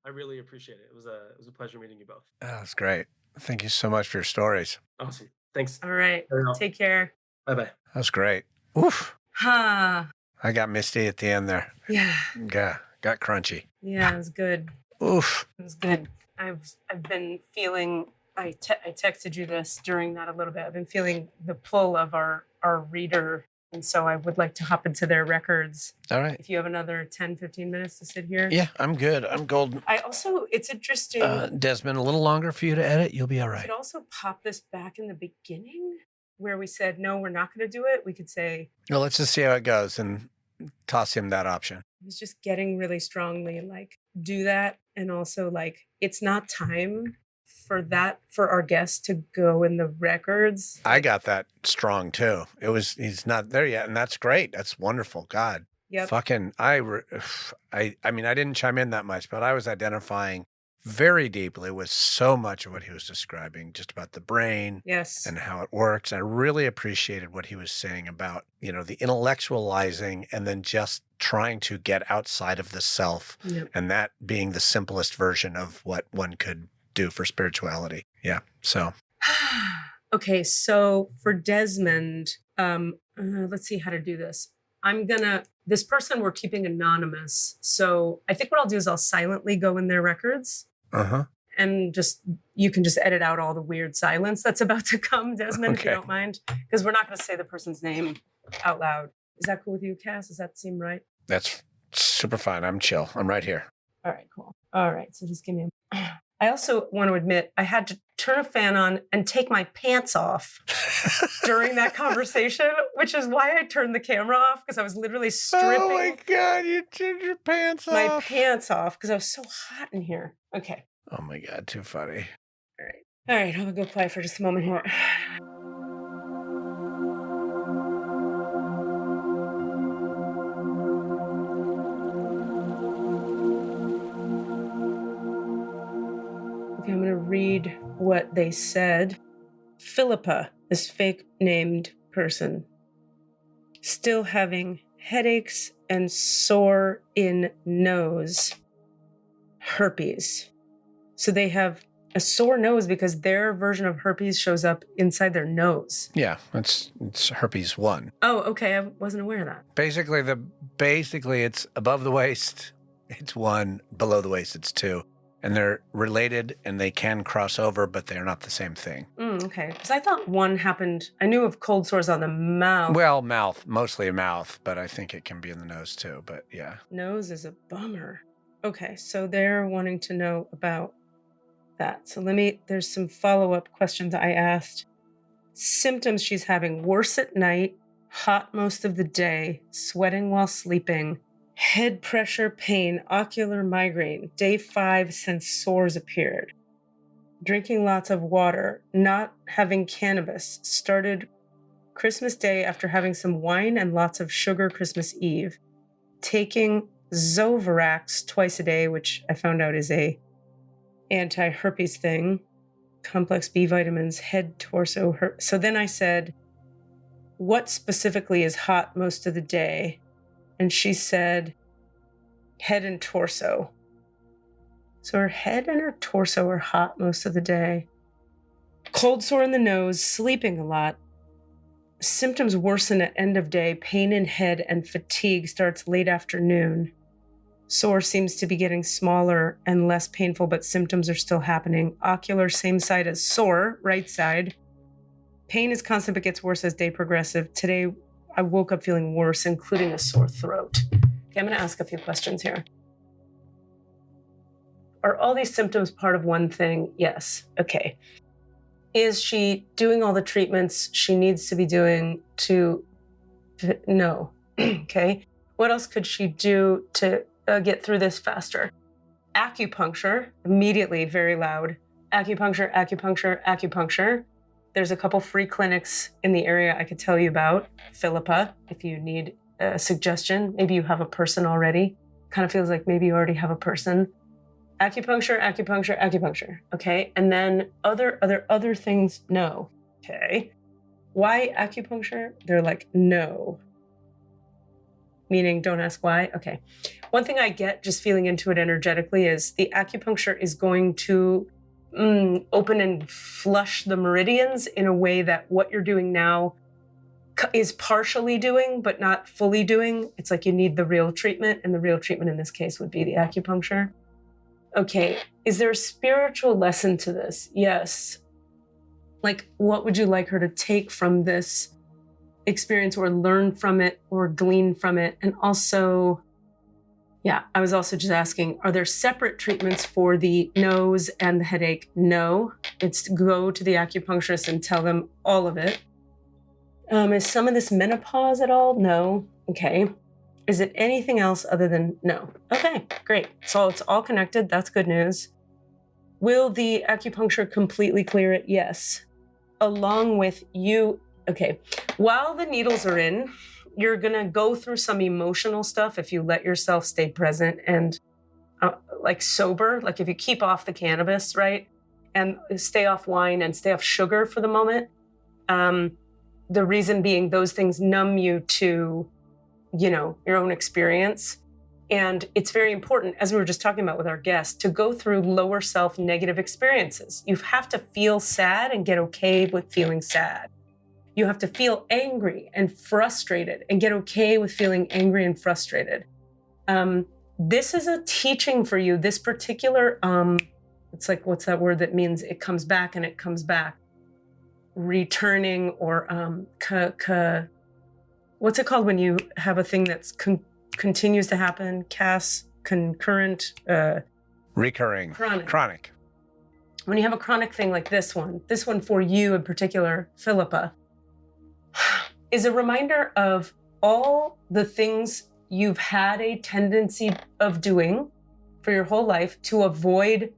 I really appreciate it. It was a pleasure meeting you both. Oh, that's great. Thank you so much for your stories. Awesome. Thanks. All right. Take care. Bye-bye. That was great. Oof. Huh. I got misty at the end there. Yeah. Got crunchy. Yeah, it was good. Oof. It was good. I've been feeling, I texted you this during that a little bit. I've been feeling the pull of our reader. And so I would like to hop into their records. All right. If you have another 10, 15 minutes to sit here. Yeah, I'm good. I'm golden. It's interesting. Desmond, a little longer for you to edit. You'll be all right. We could also pop this back in the beginning where we said, no, we're not going to do it. We could say. Well, let's just see how it goes and toss him that option. I was just getting really strongly like, do that. And also like, it's not time for our guests to go in the records. I got that strong too. He's not there yet. And that's great. That's wonderful. God. Yep. Fucking, I mean, I didn't chime in that much, but I was identifying very deeply with so much of what he was describing, just about the brain. Yes. And how it works. I really appreciated what he was saying about, the intellectualizing and then just trying to get outside of the self. Yep. And that being the simplest version of what one could do for spirituality. Yeah. So. Okay. So for Desmond, let's see how to do this. This person we're keeping anonymous. So I think what I'll do is I'll silently go in their records. Uh-huh. And you can just edit out all the weird silence that's about to come, Desmond, if you don't mind. Because we're not going to say the person's name out loud. Is that cool with you, Cass? Does that seem right? That's super fine. I'm chill. I'm right here. All right, cool. All right. So just give me I also want to admit I had to turn a fan on and take my pants off during that conversation, which is why I turned the camera off because I was literally stripping. Oh my God, you turned your pants off. My pants off because I was so hot in here. Okay. Oh my God, too funny. All right. I'm going to go quiet for just a moment here. I'm going to read what they said. Philippa, this fake named person, still having headaches and sore in nose, herpes. So they have a sore nose because their version of herpes shows up inside their nose. Yeah, it's herpes 1. Oh, okay. I wasn't aware of that. Basically it's above the waist, it's 1, below the waist, it's 2. And they're related and they can cross over, but they're not the same thing. Okay. Because I thought one happened, I knew of cold sores on the mouth. Well, mostly a mouth, but I think it can be in the nose too, but yeah. Nose is a bummer. Okay, so they're wanting to know about that. So there's some follow-up questions I asked. Symptoms she's having: worse at night, hot most of the day, sweating while sleeping, head pressure, pain, ocular migraine, day 5 since sores appeared. Drinking lots of water, not having cannabis, started Christmas Day after having some wine and lots of sugar Christmas Eve. Taking Zovirax twice a day, which I found out is a anti-herpes thing. Complex B vitamins, head, torso, So then I said, what specifically is hot most of the day? And she said, head and torso. So her head and her torso are hot most of the day. Cold sore in the nose, sleeping a lot. Symptoms worsen at end of day, pain in head and fatigue starts late afternoon. Sore seems to be getting smaller and less painful, but symptoms are still happening. Ocular, same side as sore, right side. Pain is constant but gets worse as day progresses. Today, I woke up feeling worse, including a sore throat. Okay, I'm going to ask a few questions here. Are all these symptoms part of one thing? Yes. Okay. Is she doing all the treatments she needs to be doing to... No. Okay. What else could she do to get through this faster? Acupuncture, immediately very loud. Acupuncture, acupuncture, acupuncture. There's a couple free clinics in the area I could tell you about. Philippa, if you need a suggestion. Maybe you have a person already. Kind of feels like maybe you already have a person. Acupuncture, acupuncture, acupuncture. Okay. And then other things, no. Okay. Why acupuncture? They're like, no. Meaning don't ask why. Okay. One thing I get just feeling into it energetically is the acupuncture is going to open and flush the meridians in a way that what you're doing now is partially doing, but not fully doing. It's like you need the real treatment, and the real treatment in this case would be the acupuncture. Okay, is there a spiritual lesson to this? Yes. Like, what would you like her to take from this experience or learn from it or glean from it? And also, I was also just asking, are there separate treatments for the nose and the headache? No, it's go to the acupuncturist and tell them all of it. Is some of this menopause at all? No. Okay. Is it anything else other than no? Okay, great. So it's all connected. That's good news. Will the acupuncture completely clear it? Yes. Along with you. Okay. While the needles are in, you're going to go through some emotional stuff if you let yourself stay present and like sober. Like if you keep off the cannabis, right? And stay off wine and stay off sugar for the moment. The reason being those things numb you to, your own experience. And it's very important, as we were just talking about with our guest, to go through lower self negative experiences. You have to feel sad and get okay with feeling sad. You have to feel angry and frustrated and get okay with feeling angry and frustrated. This is a teaching for you. This particular, it's like, what's that word that means it comes back and it comes back? Returning or what's it called when you have a thing that's continues to happen? Concurrent, recurring, chronic. When you have a chronic thing like this one for you in particular, Philippa, is a reminder of all the things you've had a tendency of doing for your whole life to avoid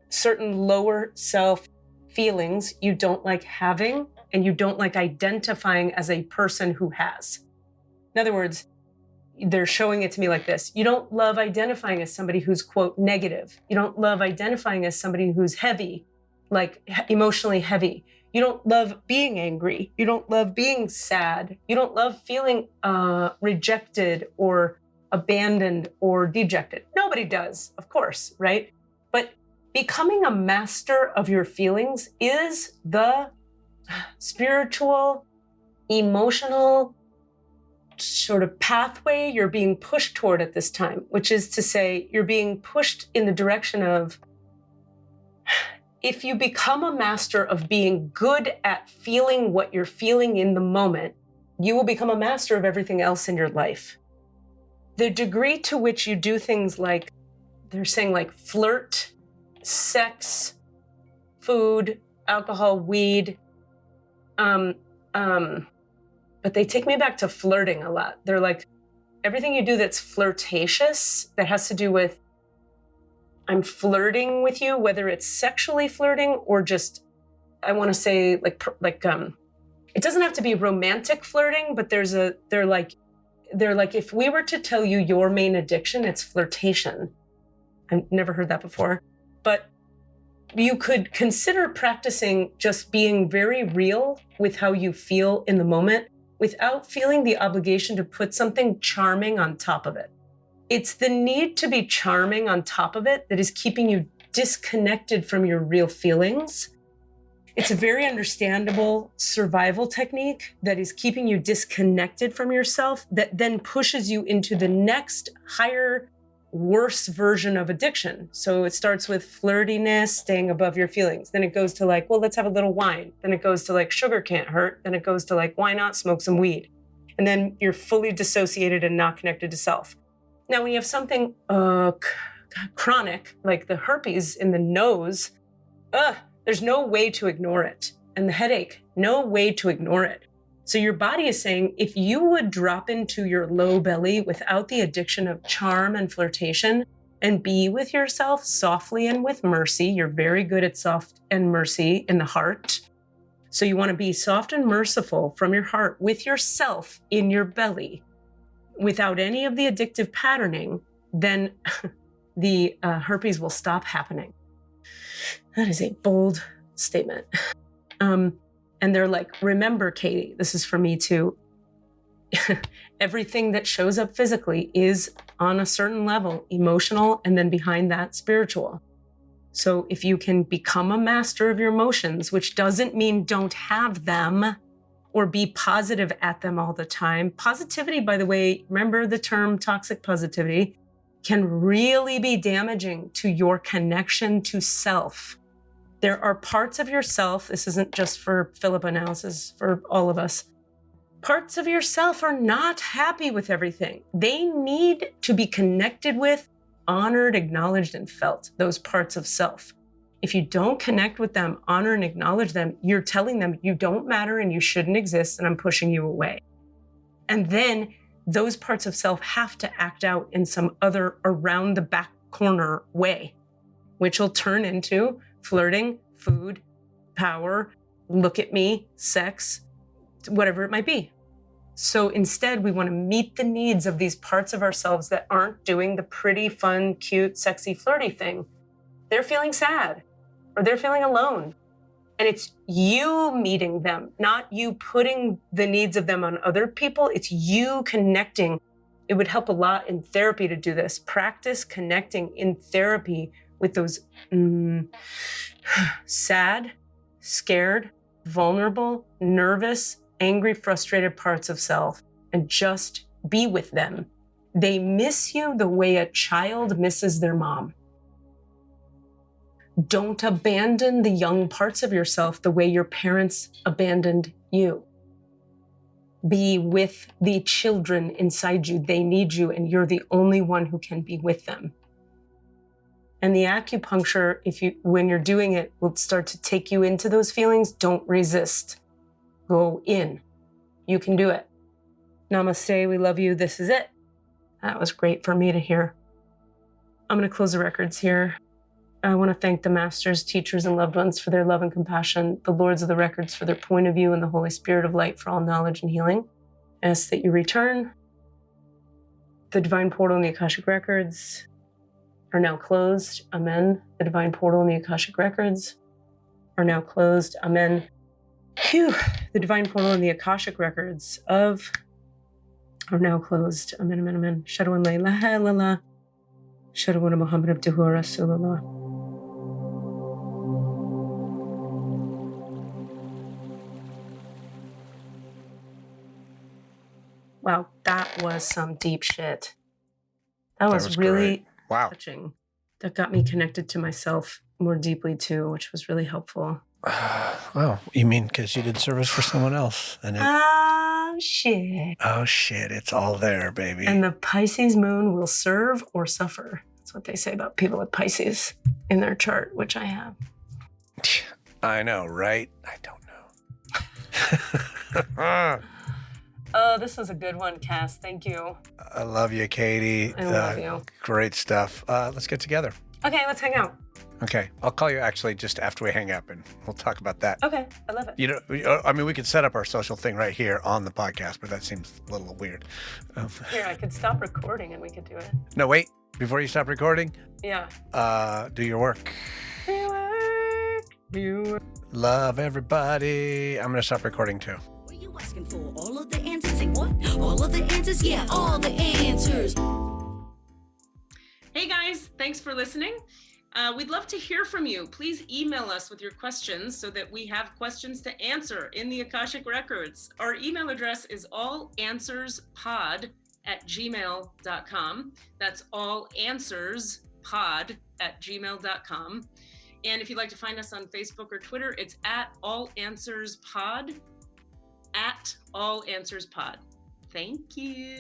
certain lower self feelings you don't like having and you don't like identifying as a person who has. In other words, they're showing it to me like this. You don't love identifying as somebody who's, quote, negative. You don't love identifying as somebody who's heavy, like emotionally heavy. You don't love being angry. You don't love being sad. You don't love feeling rejected or abandoned or dejected. Nobody does, of course, right? But becoming a master of your feelings is the spiritual, emotional sort of pathway you're being pushed toward at this time, which is to say you're being pushed in the direction of, if you become a master of being good at feeling what you're feeling in the moment, you will become a master of everything else in your life. The degree to which you do things like, they're saying like flirt, sex, food, alcohol, weed, but they take me back to flirting a lot. They're like, everything you do that's flirtatious, that has to do with, I'm flirting with you, whether it's sexually flirting or just, I want to say it doesn't have to be romantic flirting, but they're like, if we were to tell you your main addiction, it's flirtation. I've never heard that before, but you could consider practicing just being very real with how you feel in the moment without feeling the obligation to put something charming on top of it. It's the need to be charming on top of it that is keeping you disconnected from your real feelings. It's a very understandable survival technique that is keeping you disconnected from yourself, that then pushes you into the next higher, worse version of addiction. So it starts with flirtiness, staying above your feelings. Then it goes to like, well, let's have a little wine. Then it goes to like, sugar can't hurt. Then it goes to like, why not smoke some weed? And then you're fully dissociated and not connected to self. Now, when you have something chronic, like the herpes in the nose, there's no way to ignore it. And the headache, no way to ignore it. So your body is saying, if you would drop into your low belly without the addiction of charm and flirtation and be with yourself softly and with mercy, you're very good at soft and mercy in the heart. So you want to be soft and merciful from your heart with yourself in your belly without any of the addictive patterning, then the herpes will stop happening. That is a bold statement. And they're like, remember, Katie, this is for me too. Everything that shows up physically is on a certain level, emotional, and then behind that, spiritual. So if you can become a master of your emotions, which doesn't mean don't have them or be positive at them all the time. Positivity, by the way, remember the term toxic positivity, can really be damaging to your connection to self. There are parts of yourself, this isn't just for Philippa now, this is for all of us. Parts of yourself are not happy with everything. They need to be connected with, honored, acknowledged, and felt, those parts of self. If you don't connect with them, honor and acknowledge them, you're telling them you don't matter and you shouldn't exist and I'm pushing you away. And then those parts of self have to act out in some other around the back corner way, which will turn into flirting, food, power, look at me, sex, whatever it might be. So instead, we want to meet the needs of these parts of ourselves that aren't doing the pretty, fun, cute, sexy, flirty thing. They're feeling sad or they're feeling alone. And it's you meeting them, not you putting the needs of them on other people. It's you connecting. It would help a lot in therapy to do this. Practice connecting in therapy with those sad, scared, vulnerable, nervous, angry, frustrated parts of self, and just be with them. They miss you the way a child misses their mom. Don't abandon the young parts of yourself the way your parents abandoned you. Be with the children inside you. They need you, and you're the only one who can be with them. And the acupuncture, when you're doing it, will start to take you into those feelings. Don't resist. Go in. You can do it. Namaste. We love you. This is it. That was great for me to hear. I'm going to close the records here. I want to thank the masters, teachers, and loved ones for their love and compassion, the lords of the records for their point of view, and the Holy Spirit of light for all knowledge and healing. I ask that you return. The divine portal and the Akashic Records are now closed. Amen. The divine portal and the Akashic Records are now closed. Amen. Phew. The divine portal and the Akashic Records are now closed. Amen, amen, amen. Shadwan la ilaha illallah. Shadwan Muhammad abduhu wa rasulullah. Wow, that was some deep shit. That was really touching. That got me connected to myself more deeply too, which was really helpful. Well, you mean because you did service for someone else? And Shit. Oh, shit. It's all there, baby. And the Pisces moon will serve or suffer. That's what they say about people with Pisces in their chart, which I have. I know, right? I don't know. Oh, this was a good one, Cass. Thank you. I love you, Katie. I love you. Great stuff. Let's get together. Okay, let's hang out. Okay. I'll call you actually just after we hang up and we'll talk about that. Okay. I love it. You know, I mean, we could set up our social thing right here on the podcast, but that seems a little weird. Here, I could stop recording and we could do it. No, wait. Before you stop recording. Yeah. Do your work. Love everybody. I'm going to stop recording too. What are you asking for? All of the answers? Say what? All of the answers? Yeah, all the answers. Hey guys, thanks for listening. We'd love to hear from you. Please email us with your questions so that we have questions to answer in the Akashic Records. Our email address is allanswerspod@gmail.com. That's allanswerspod@gmail.com. And if you'd like to find us on Facebook or Twitter, it's @allanswerspod, @allanswerspod. Thank you.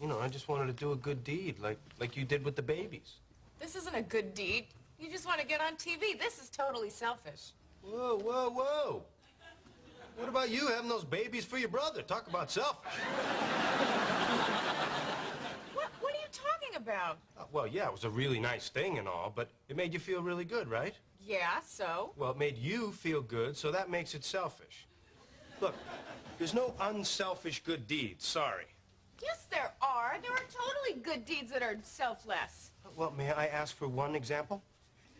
You know, I just wanted to do a good deed, like you did with the babies. This isn't a good deed. You just want to get on TV. This is totally selfish. Whoa, whoa, whoa. What about you having those babies for your brother? Talk about selfish. What are you talking about? Well, yeah, it was a really nice thing and all, but it made you feel really good, right? Yeah, so? Well, it made you feel good, so that makes it selfish. Look, there's no unselfish good deeds, sorry. Yes, there are. There are totally good deeds that are selfless. Well, may I ask for one example?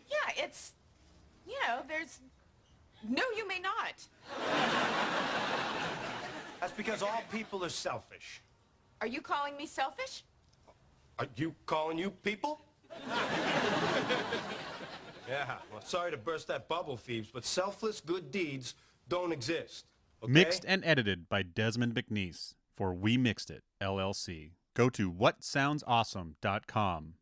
Yeah, it's, there's... No, you may not. That's because all people are selfish. Are you calling me selfish? Are you calling you people? Yeah, well, sorry to burst that bubble, Phoebes, but selfless good deeds don't exist. Okay? Mixed and edited by Desmond McNeese for We Mixed It, LLC. Go to whatsoundsawesome.com.